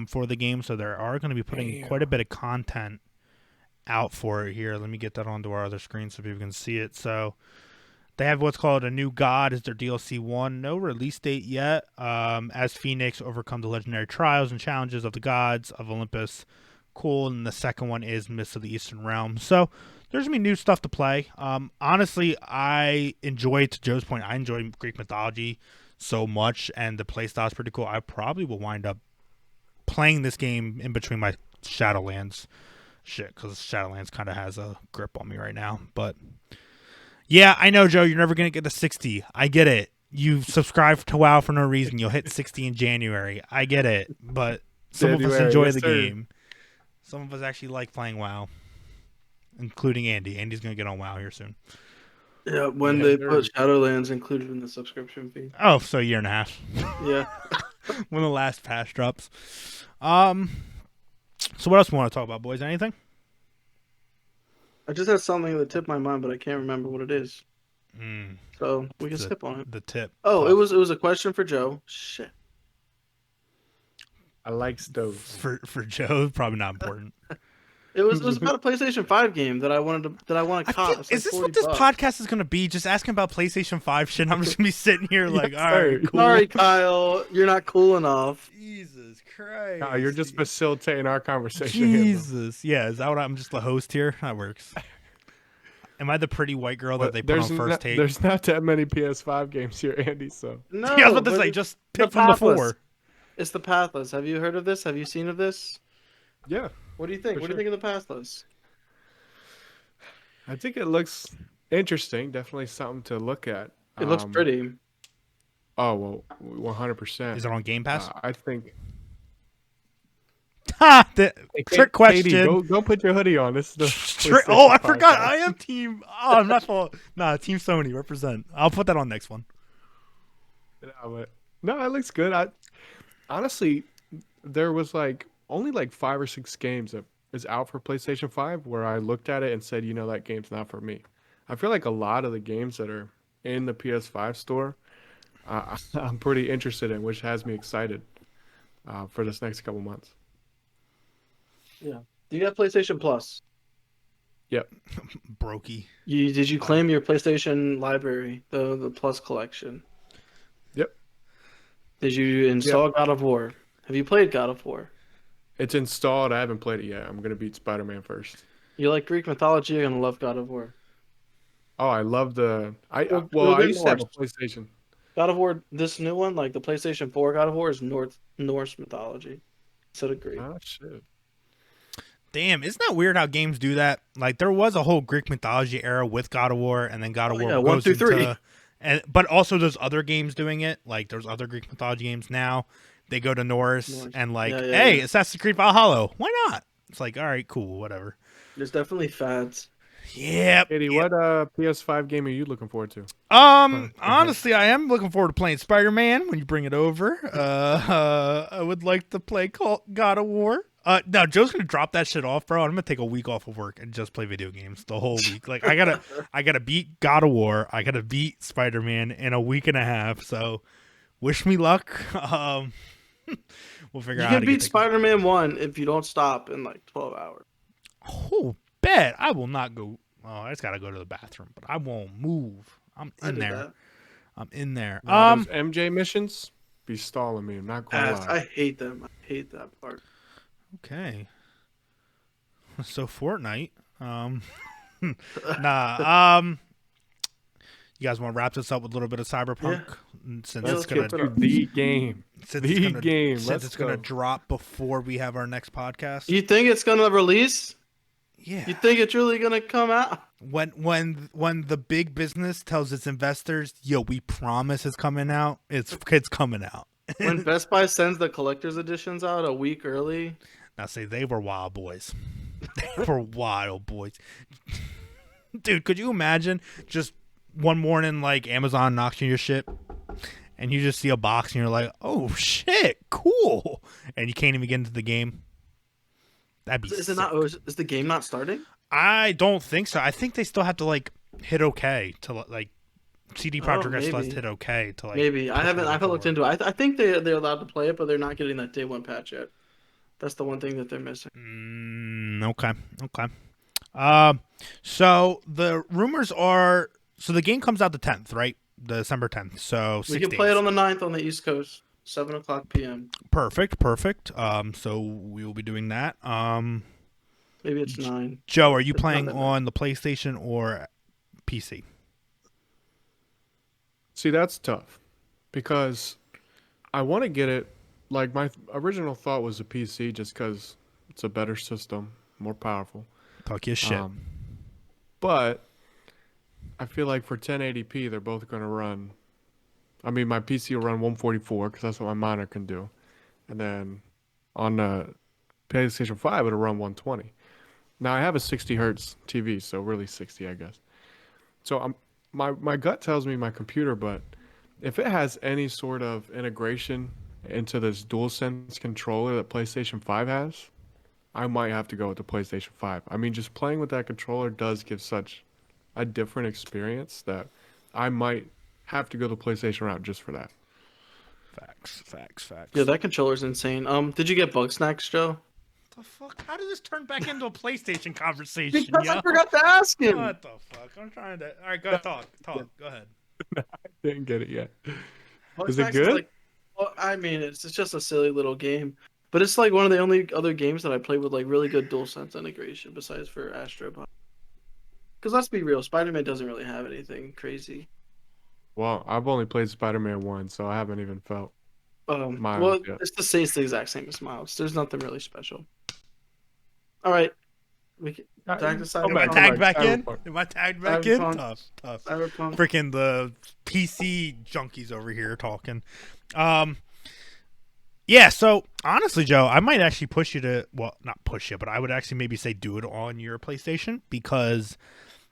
for the game, so they are going to be putting quite a bit of content out for it here. Let me get that onto our other screen so people can see it. So they have what's called a new god as their DLC 1. No release date yet. As Phoenix overcome the legendary trials and challenges of the gods of Olympus. Cool. And the second one is Mists of the Eastern Realm. So there's going to be new stuff to play. Honestly, I enjoy, to Joe's point, I enjoy Greek mythology so much, and the playstyle is pretty cool. I probably will wind up playing this game in between my Shadowlands shit, because Shadowlands kind of has a grip on me right now. But yeah, I know, Joe, you're never going to get to 60. I get it. You subscribe to WoW for no reason. You'll hit 60 in January. I get it. But some of us January, enjoy yes, the sir. game. Some of us actually like playing WoW, including Andy. Andy's going to get on WoW here soon. Yeah, when Yeah, they sure. put Shadowlands included in the subscription fee. Oh, so a year and a half. Yeah. When the last patch drops. So what else we want to talk about, boys? Anything? I just had something at the tip of my mind, but I can't remember what it is. So we can skip on it. The tip. Oh, Tough. it was a question for Joe. Shit. I like stoves. For Joe, probably not important. It was about a PlayStation 5 game that I want to cop. It's like Is this $40. what this podcast is going to be? Just asking about PlayStation 5 shit? I'm just going to be sitting here like, Yes, all right, sir. cool. Sorry, Kyle, you're not cool enough. Jesus Christ. No, you're just facilitating our conversation here, bro. Jesus. Yeah, is that what I'm just the host here? That works. Am I the pretty white girl that they put on first take? There's not that many PS5 games here, Andy, so. No, Yeah, I was about to but say, it's just the pick from the Pathless. 4. It's the Pathless. Have you heard of this? Have you seen of this? Yeah. What do you think? For What do you think of the Pathless? I think it looks interesting. Definitely something to look at. It looks pretty. Oh, well, 100%. Is it on Game Pass? I think. Ha! The Hey, trick Katie, question. go put your hoodie on. This is the Oh, I PlayStation forgot. podcast. I am team. Oh, I'm not full. Nah, Team Sony represent. I'll put that on next one. No, it looks good. Honestly, there was only 5 or 6 games that is out for PlayStation 5 where I looked at it and said, that game's not for me. I feel like a lot of the games that are in the PS5 store, I'm pretty interested in, which has me excited for this next couple months. Yeah. Do you have PlayStation Plus? Yep. Brokey. Did you claim your PlayStation library, the Plus collection? Yep. Did you install God of War? Have you played God of War? It's installed. I haven't played it yet. I'm gonna beat Spider-Man first. You like Greek mythology? You're gonna love God of War. Oh, I love the. I Well, used to have a PlayStation. God of War, this new one, like the PlayStation 4 God of War, is Norse mythology instead of Greek. Oh shit. Damn, isn't that weird how games do that? Like there was a whole Greek mythology era with God of War, and then God of War yeah, goes 1 through 3. but also there's other games doing it. Like there's other Greek mythology games now. They go to Norse and hey, Assassin's Creed Valhalla. Why not? It's like, all right, cool, whatever. There's definitely fads. Yeah. Katie, what PS5 game are you looking forward to? Honestly, I am looking forward to playing Spider-Man when you bring it over. I would like to play God of War. No, Joe's gonna drop that shit off, bro. I'm gonna take a week off of work and just play video games the whole week. Like I gotta beat God of War. I gotta beat Spider-Man in a week and a half. So, wish me luck. We'll figure out. You can beat Spider-Man 1 if you don't stop in 12 hours. Oh, bet I will not go. Oh, I just gotta go to the bathroom, but I won't move. I'm in there. That. I'm in there. Those MJ missions be stalling me. I'm not gonna lie. I hate them. I hate that part. Okay. So Fortnite. You guys want to wrap this up with a little bit of Cyberpunk? Since Let's it's gonna get to the game. Since it's gonna drop before we have our next podcast. You think it's gonna release? Yeah. You think it's really gonna come out? When the big business tells its investors, "Yo, we promise it's coming out," it's coming out. When Best Buy sends the collector's editions out a week early. Now say they were wild boys. They were wild boys. Dude, could you imagine just one morning Amazon knocks you your shit and you just see a box and you're like, oh shit, cool, and you can't even get into the game. That'd be Is it sick. not? Is the game not starting? I don't think so. I think they still have to like hit OK to like CD Projekt Red still has to hit OK to like. Maybe I push haven't. it I haven't looked forward. into it. I think they're allowed to play it, but they're not getting that day one patch yet. That's the one thing that they're missing. Okay. So the rumors are, so the game comes out the 10th, right? December 10th. So We 6 can days. play it on the 9th on the East Coast, 7:00 p.m. Perfect. So we will be doing that. Maybe it's 9. Joe, are you It's not playing that bad. on the PlayStation or PC? See, that's tough because I want to get it. Like my original thought was a PC, just because it's a better system, more powerful. Talk your shit. But I feel like for 1080p, they're both going to run. I mean, my PC will run 144 because that's what my monitor can do, and then on the PlayStation 5, it'll run 120. Now I have a 60 hertz TV, so really 60, I guess. So my gut tells me my computer, but if it has any sort of integration into this DualSense controller that PlayStation 5 has, I might have to go with the PlayStation 5. I mean, just playing with that controller does give such a different experience that I might have to go the PlayStation route just for that. Facts. Yeah, that controller's insane. Did you get Bug Snacks, Joe? The fuck? How did this turn back into a PlayStation conversation? Because I yo? forgot to ask him. What the fuck? I'm trying to. All right, go talk. Go ahead. Didn't get it yet. Bug Is it Snacks good? like, well, I mean, it's just a silly little game, but it's like one of the only other games that I played with like really good DualSense integration, besides for Astro Bot. Because let's be real, Spider-Man doesn't really have anything crazy. Well, I've only played Spider-Man 1, so I haven't even felt Miles. Well, Yeah. it's the exact same as Miles. There's nothing really special. All right, we can tag the Am I Cyberpunk. tagged back in? Cyberpunk. Am I tagged back in? Cyberpunk. Tough. Cyberpunk. Freaking the PC junkies over here talking. Yeah, so honestly, Joe, I might actually push you to, well, not push you, but I would actually maybe say do it on your PlayStation because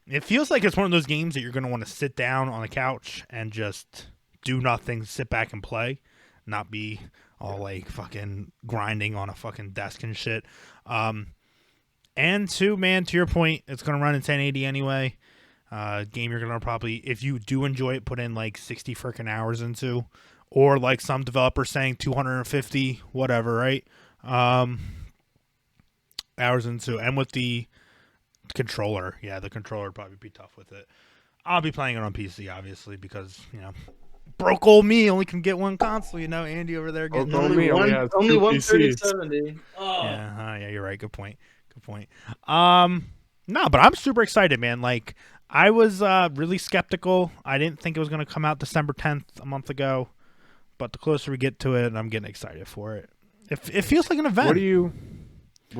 it feels like it's one of those games that you're going to want to sit down on a couch and just do nothing, sit back and play, not be all like fucking grinding on a fucking desk and shit. And two, man, to your point, it's going to run in 1080 anyway. Game you're going to probably, if you do enjoy it, put in like 60 freaking hours into. Or like some developers saying 250, whatever, right? Hours into. And with the controller, yeah, the controller would probably be tough with it. I'll be playing it on PC, obviously, because, broke old me only can get one console, Andy over there getting... Broke old me only has only two 130/70. Oh. Yeah, you're right. Good point. No, but I'm super excited, man. Like, I was really skeptical. I didn't think it was going to come out December 10th a month ago. But the closer we get to it, I'm getting excited for it. It feels like an event. What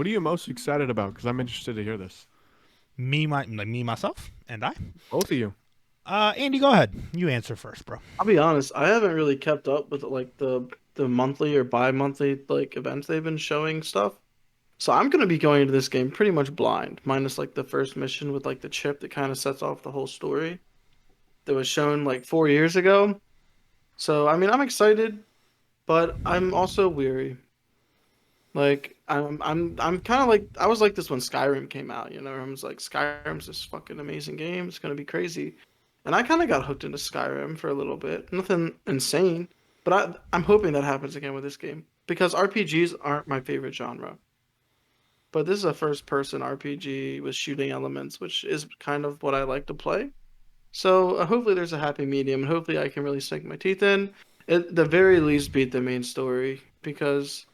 are you most excited about? Because I'm interested to hear this. Me, myself, and I. Both of you. Andy, go ahead. You answer first, bro. I'll be honest, I haven't really kept up with like the monthly or bi-monthly like events they've been showing stuff. So I'm gonna be going into this game pretty much blind, minus like the first mission with like the chip that kind of sets off the whole story that was shown like 4 years ago. So I mean, I'm excited, but I'm also weary. Like I'm kind of like I was like this when Skyrim came out. I was like Skyrim's this fucking amazing game. It's gonna be crazy, and I kind of got hooked into Skyrim for a little bit. Nothing insane, but I'm hoping that happens again with this game because RPGs aren't my favorite genre. But this is a first-person RPG with shooting elements, which is kind of what I like to play. So hopefully there's a happy medium, and hopefully I can really sink my teeth in. At the very least, beat the main story, because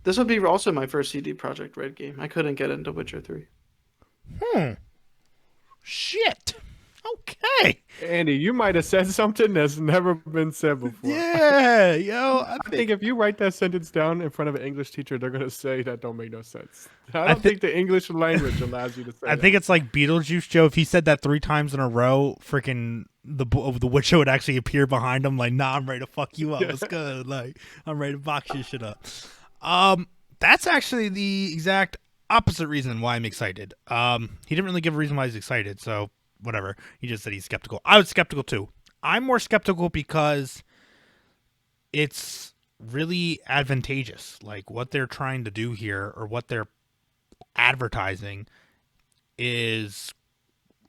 this would be also my first CD Projekt Red game. I couldn't get into Witcher 3. Shit. Okay. Andy, you might have said something that's never been said before. Yeah, yo. I think if you write that sentence down in front of an English teacher, they're going to say that don't make no sense. I don't think the English language allows you to say that. I think it's like Beetlejuice, Joe. If he said that 3 times in a row, freaking the Witcher would actually appear behind him. Like, nah, I'm ready to fuck you up. Let's go. Like, I'm ready to box your shit up. That's actually the exact opposite reason why I'm excited. He didn't really give a reason why he's excited, so whatever. He just said he's skeptical. I was skeptical too. I'm more skeptical because it's really advantageous. Like what they're trying to do here, or what they're advertising, is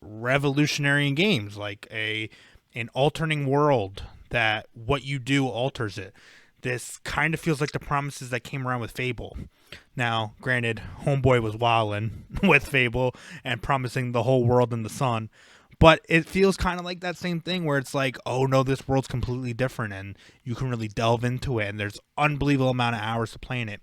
revolutionary in games, like an alternating world that what you do alters it. This kind of feels like the promises that came around with Fable. Now, granted, Homeboy was wildin' with Fable and promising the whole world in the sun, but it feels kind of like that same thing where it's like, oh no, this world's completely different, and you can really delve into it, and there's unbelievable amount of hours to play in it.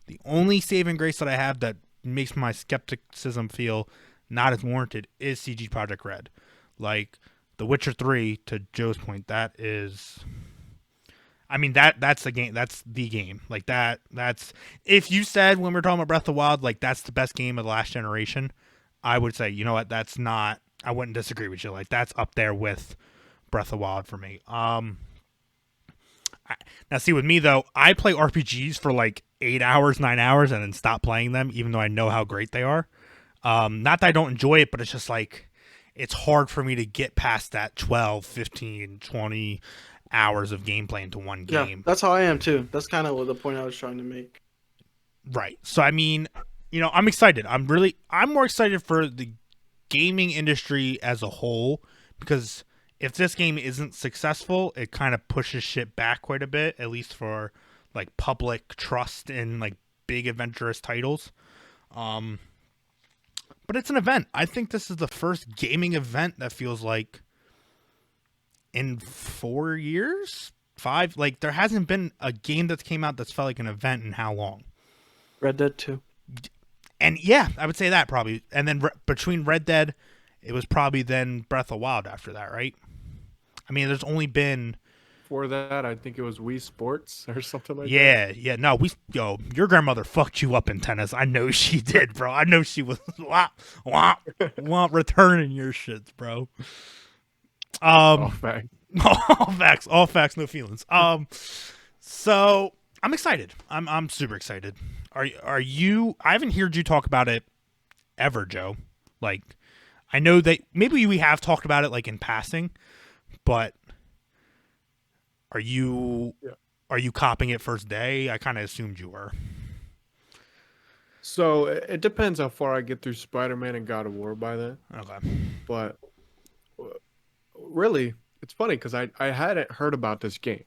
The only saving grace that I have that makes my skepticism feel not as warranted is CG Project Red. Like The Witcher 3, to Joe's point, that is, I mean, that's the game. That's the game. Like that's if you said when we are talking about Breath of the Wild, like that's the best game of the last generation, I would say, you know what, that's not, I wouldn't disagree with you. Like that's up there with Breath of the Wild for me. Now see, with me though, I play RPGs for like 8 hours, 9 hours, and then stop playing them, even though I know how great they are. Not that I don't enjoy it, but it's just like, it's hard for me to get past that 12, 15, 20 hours of gameplay into one Yeah, game. that's how I am too. That's kind of the point I was trying to make. Right. So I mean, I'm excited. I'm more excited for the gaming industry as a whole, because if this game isn't successful, it kind of pushes shit back quite a bit, at least for like public trust in like big adventurous titles. But it's an event. I think this is the first gaming event that feels like in 4 years, 5. Like there hasn't been a game that's came out that's felt like an event in how long? Red Dead 2. And yeah, I would say that probably. And then between Red Dead, it was probably then Breath of Wild after that, right? I mean, there's only been. For that, I think it was Wii Sports or something like that. Yeah. No, your grandmother fucked you up in tennis. I know she did, bro. I know she was returning your shits, bro. All facts. All facts, no feelings. So I'm excited. I'm super excited. Are you? I haven't heard you talk about it ever, Joe. Like, I know that maybe we have talked about it like in passing, but are you copping it first day? I kind of assumed you were. So it depends how far I get through Spider-Man and God of War by then. Okay. But really, it's funny because I hadn't heard about this game.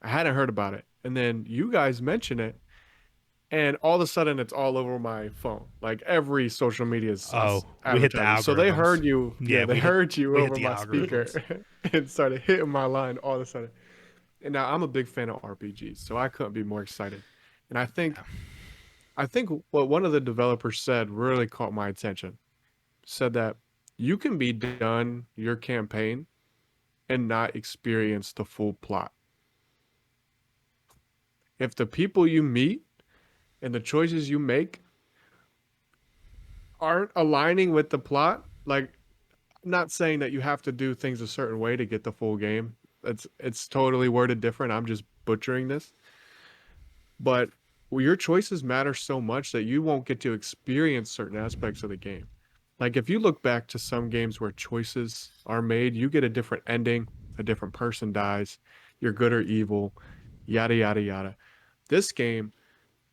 I hadn't heard about it. And then you guys mention it, and all of a sudden it's all over my phone. Like every social media is we hit the algorithms. So they heard you. Yeah, they heard you over my algorithms. speaker and started hitting my line all of a sudden. And now I'm a big fan of RPGs, so I couldn't be more excited. And I think what one of the developers said really caught my attention. Said that you can be done your campaign and not experience the full plot. If the people you meet and the choices you make aren't aligning with the plot, like, I'm not saying that you have to do things a certain way to get the full game. It's totally worded different. I'm just butchering this. But your choices matter so much that you won't get to experience certain aspects of the game. Like if you look back to some games where choices are made, you get a different ending, a different person dies, you're good or evil, yada, yada, yada. This game,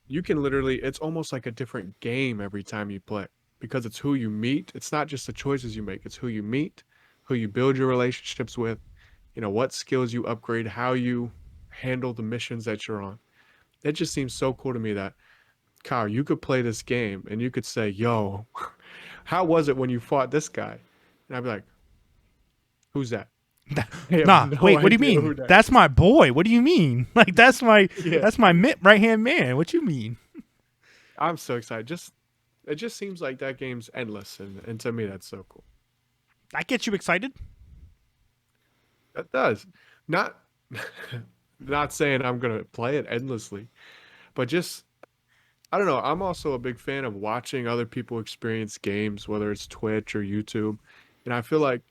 you can literally, it's almost like a different game every time you play because it's who you meet. It's not just the choices you make, it's who you meet, who you build your relationships with, what skills you upgrade, how you handle the missions that you're on. It just seems so cool to me that, Kyle, you could play this game and you could say, yo, how was it when you fought this guy? And I'd be like, who's that? Nah, wait, what do you mean? That's my boy. What do you mean? Like that's my right hand man. What you mean? I'm so excited. It just seems like that game's endless, and to me that's so cool. That gets you excited? That does. Not not saying I'm gonna play it endlessly, but just I don't know. I'm also a big fan of watching other people experience games, whether it's Twitch or YouTube. And I feel like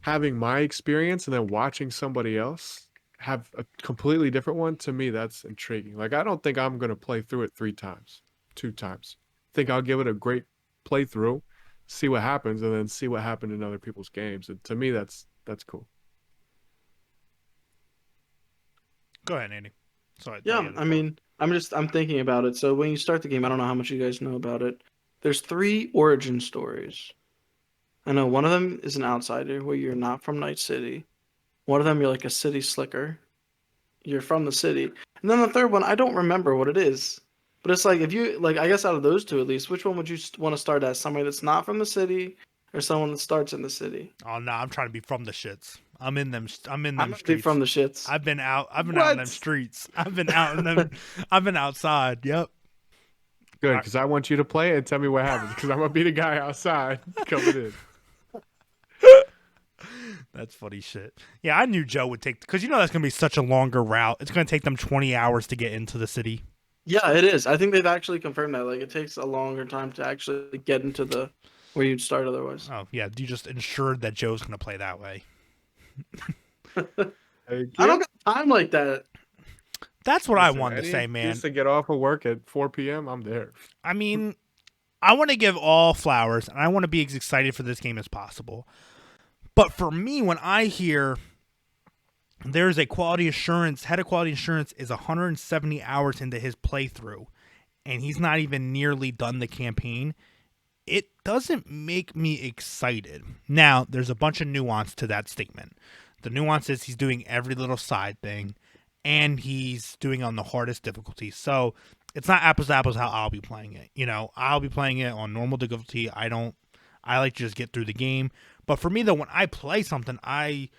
having my experience and then watching somebody else have a completely different one, to me, that's intriguing. Like, I don't think I'm going to play through it 3 times, 2 times. I think I'll give it a great playthrough, see what happens, and then see what happened in other people's games. And to me, that's cool. Go ahead, Andy. Sorry. Yeah, I mean, I'm thinking about it. So when you start the game, I don't know how much you guys know about it. There's 3 origin stories. I know one of them is an outsider where you're not from Night City. One of them you're like a city slicker. You're from the city. And then the third one, I don't remember what it is. But it's like if you like I guess out of those two at least, which one would you want to start as? Somebody that's not from the city or someone that starts in the city? Oh no, I'm trying to be from the shits. I'm in them I'm gonna be streets. from the shits. I've been out in them streets. I've been out in them. I've been outside. Yep. Good, because I want you to play it and tell me what happens. Because I'm gonna be the guy outside coming in. That's funny shit. Yeah, I knew Joe would take because that's gonna be such a longer route. It's gonna take them 20 hours to get into the city. Yeah, it is. I think they've actually confirmed that. Like it takes a longer time to actually get into the where you'd start otherwise. Oh yeah, you just ensured that Joe's gonna play that way. I don't got time like that. That's what I wanted to say, man. Just to get off of work at 4 p.m., I'm there. I mean, I want to give all flowers, and I want to be as excited for this game as possible. But for me, when I hear there's a quality assurance, head of quality assurance is 170 hours into his playthrough, and he's not even nearly done the campaign, it doesn't make me excited. Now, there's a bunch of nuance to that statement. The nuance is he's doing every little side thing, and he's doing on the hardest difficulty. So it's not apples to apples how I'll be playing it. I'll be playing it on normal difficulty. I like to just get through the game. But for me, though, when I play something, why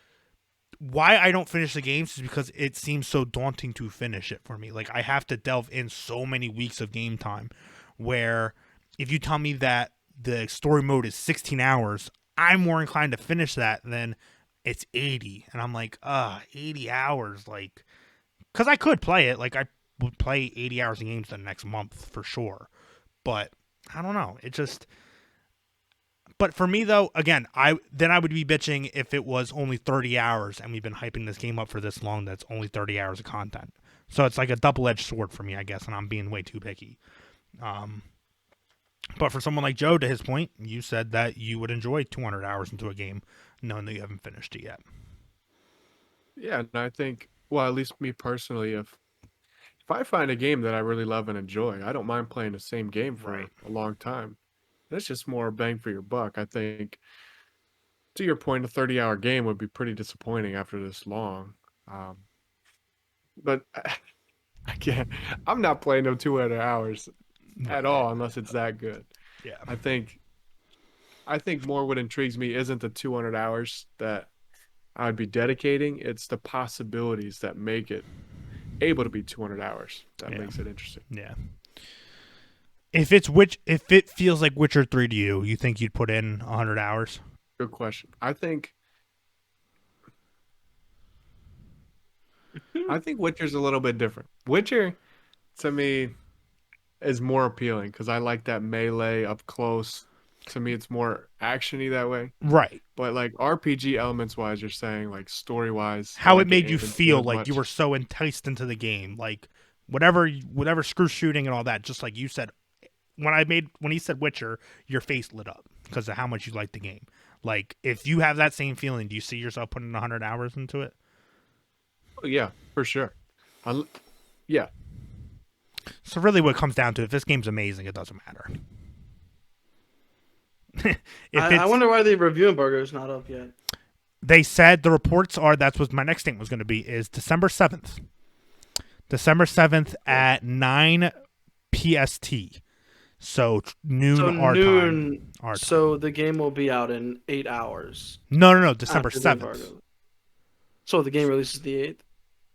I don't finish the games is because it seems so daunting to finish it for me. Like, I have to delve in so many weeks of game time where if you tell me that the story mode is 16 hours, I'm more inclined to finish that than it's 80. And I'm like, 80 hours. Like, because I could play it. Like, I would play 80 hours of games the next month for sure. But I don't know. It just... But for me, though, again, I would be bitching if it was only 30 hours and we've been hyping this game up for this long that's only 30 hours of content. So it's like a double-edged sword for me, I guess, and I'm being way too picky. But for someone like Joe, to his point, you said that you would enjoy 200 hours into a game knowing that you haven't finished it yet. Yeah, and I think, well, at least me personally, if I find a game that I really love and enjoy, I don't mind playing the same game for a long time. That's just more bang for your buck. I think, to your point, a 30-hour game would be pretty disappointing after this long. But I can't. I'm not playing no 200 hours at all unless it's that good. Yeah. I think more what intrigues me isn't the 200 hours that I would be dedicating. It's the possibilities that make it able to be 200 hours. That makes it interesting. Yeah. If it feels like Witcher 3 to you, you think you'd put in 100 hours? Good question. I think Witcher's a little bit different. Witcher, to me, is more appealing because I like that melee up close. To me, it's more actiony that way. Right. But like RPG elements wise, you're saying like story wise, how it made you feel like you were so enticed into the game, like whatever screw shooting and all that. Just like you said, when he said Witcher, your face lit up because of how much you liked the game. Like, if you have that same feeling, do you see yourself putting 100 hours into it? Oh, yeah, for sure. Yeah. So really what it comes down to, if this game's amazing, it doesn't matter. I wonder why the review embargo is not up yet. They said the reports are, that's what my next statement was going to be, is December 7th. December 7th at 9 PST. So noon our time. So the game will be out in 8 hours. No. December 7th. So the game releases the 8th?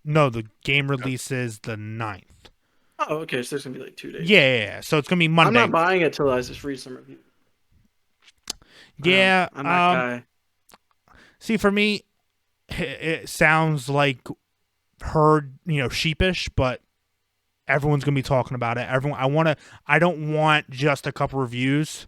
No, the game releases the 9th. Oh, okay. So there's going to be like 2 days. Yeah. So it's going to be Monday. I'm not buying it till I just read some review. Yeah. I'm that guy. See, for me, it sounds like sheepish, but everyone's gonna be talking about it. I don't want just a couple reviews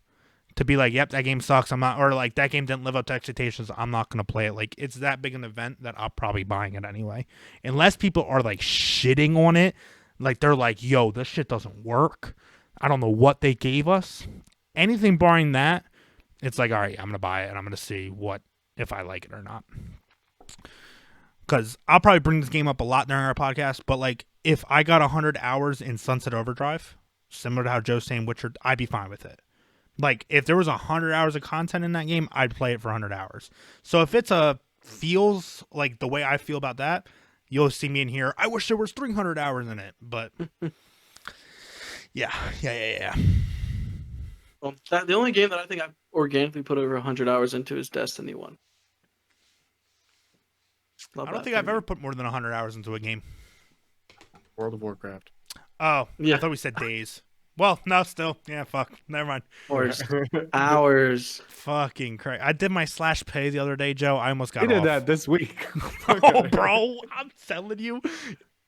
to be like, yep, that game sucks. I'm not, or like that game didn't live up to expectations. I'm not gonna play it. Like, it's that big an event that I'm probably buying it anyway. Unless people are like shitting on it, like they're like, yo, this shit doesn't work. I don't know what they gave us. Anything barring that, it's like, all right, I'm gonna buy it and I'm gonna see if I like it or not. because I'll probably bring this game up a lot during our podcast, but like if I got 100 hours in Sunset Overdrive, similar to how Joe's saying Witcher, I'd be fine with it. Like if there was 100 hours of content in that game, I'd play it for 100 hours. So if it's feels like the way I feel about that, you'll see me in here. I wish there was 300 hours in it, but yeah. Well, the only game that I think I've organically put over 100 hours into is Destiny 1. I don't think I've ever put more than 100 hours into a game. World of Warcraft. Oh, Yeah. I thought we said days. Well, no, still. Yeah, fuck. Never mind. Hours. Fucking crazy. I did my slash pay the other day, Joe. I almost got He did off. that this week. Oh, bro. I'm telling you.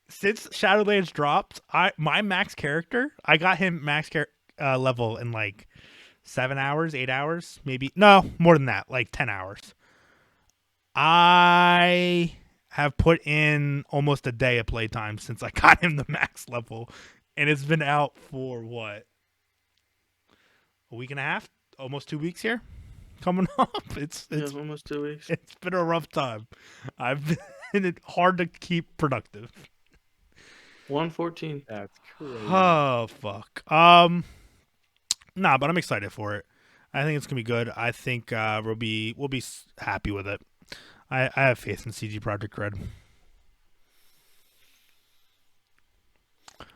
Since Shadowlands dropped, my max character, I got him max level in like 7 hours, 8 hours, maybe. No, more than that, like 10 hours. I have put in almost a day of playtime since I got him the max level, and it's been out for what? A week and a half? Almost 2 weeks here? Coming up. It's almost 2 weeks. It's been a rough time. I've been hard to keep productive. 114. That's crazy. Oh fuck. Nah, but I'm excited for it. I think it's gonna be good. I think we'll be happy with it. I have faith in CG Project Red.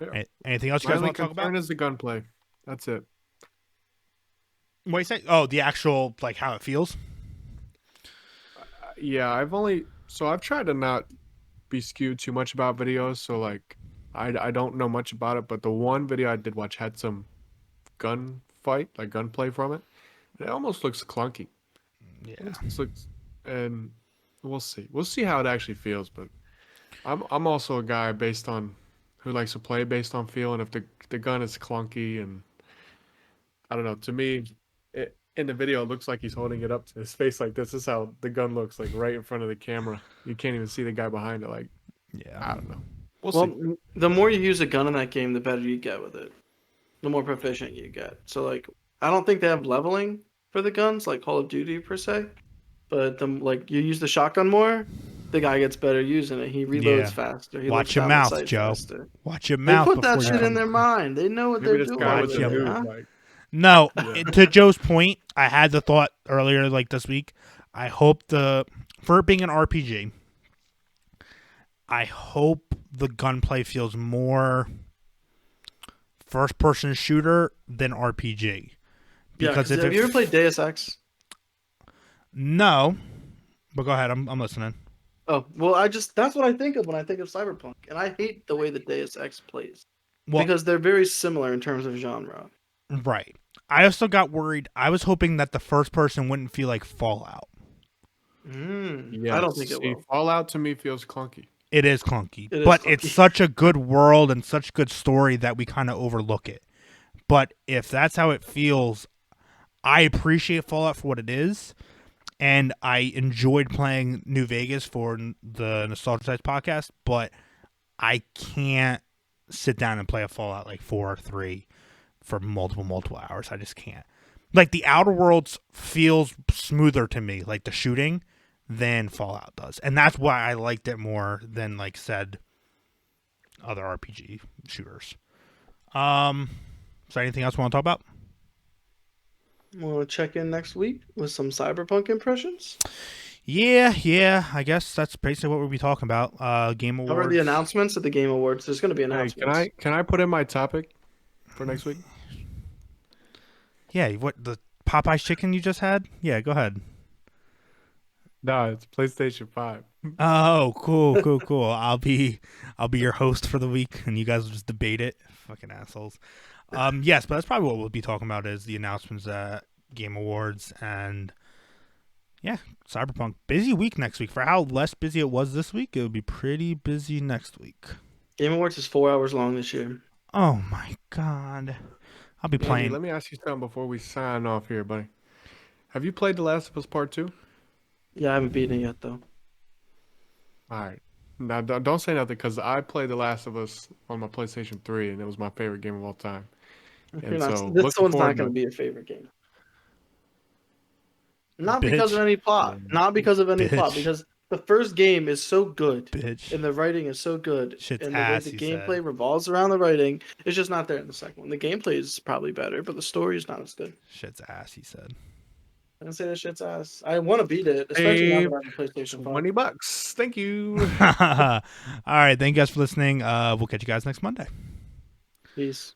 Yeah. Anything else you guys want to talk about? Is the gunplay. That's it. What do you say? Oh, the actual like how it feels. Yeah, I've tried to not be skewed too much about videos, so like I don't know much about it, but the one video I did watch had some gunplay from it. It almost looks clunky. Yeah. It looks, and we'll see. We'll see how it actually feels, but I'm also a guy who likes to play based on feel, and if the gun is clunky and I don't know, to me in the video it looks like he's holding it up to his face like this. This is how the gun looks, like right in front of the camera. You can't even see the guy behind it. Like, Yeah. I don't know. We'll see. The more you use a gun in that game, the better you get with it. The more proficient you get. So, like, I don't think they have leveling for the guns, like Call of Duty per se. But you use the shotgun more, the guy gets better using it. He reloads faster. He Watch looks your down the mouth, sight Joe. faster. Watch your They mouth. put that before you shit in come- their mind. They know what Maybe they're this doing. guy Watch was your a mouth. noob, like, No, Yeah. to Joe's point, I had the thought earlier, like this week. I hope for it being an RPG, I hope the gunplay feels more first-person shooter than RPG. Because have you ever played Deus Ex? No, but go ahead. I'm listening. Oh, well, that's what I think of when I think of Cyberpunk. And I hate the way that Deus Ex plays. Well, Because they're very similar in terms of genre. right. I also got worried. I was hoping that the first person wouldn't feel like Fallout. I don't think it will. Fallout to me feels clunky. It is clunky, It is but clunky. it's such a good world and such good story that we kind of overlook it. But if that's how it feels, I appreciate Fallout for what it is, and I enjoyed playing New Vegas for the Nostalgia Sites podcast, but I can't sit down and play a Fallout like 4 or 3 for multiple hours. I just can't. Like the Outer Worlds feels smoother to me, like the shooting, than Fallout does, and that's why I liked it more than like said other RPG shooters. So anything else you want to talk about? We'll check in next week with some Cyberpunk impressions. Yeah. I guess that's basically what we'll be talking about. Game Awards. Cover the announcements at the Game Awards. There's going to be Hey, announcements. can I put in my topic for next week? Yeah, what the Popeye's chicken you just had? Yeah, go ahead. No, it's PlayStation 5. Oh, cool. I'll be your host for the week, and you guys will just debate it. Fucking assholes. Yes, but that's probably what we'll be talking about is the announcements at Game Awards and yeah, Cyberpunk. Busy week next week. For how less busy it was this week, it will be pretty busy next week. Game Awards is 4 hours long this year. Oh my god. I'll be Andy, playing. let me ask you something before we sign off here, buddy. Have you played The Last of Us Part 2? Yeah, I haven't beaten it yet, though. All right. Now, don't say nothing, because I played The Last of Us on my PlayStation 3, and it was my favorite game of all time. And so, This looking one's not forward going to to- be your favorite game. Not Bitch. because of any plot. Not because of any plot. Bitch. Because The first game is so good, Bitch. and the writing is so good, Shit's and the way ass, the he gameplay said. revolves around the writing, it's just not there in the second one. The gameplay is probably better, but the story is not as good. Shit's ass, he said. I can say that shit's ass. I want to beat it, especially now Hey, that I have a PlayStation 5. $20. Thank you. All right, thank you guys for listening. We'll catch you guys next Monday. Peace.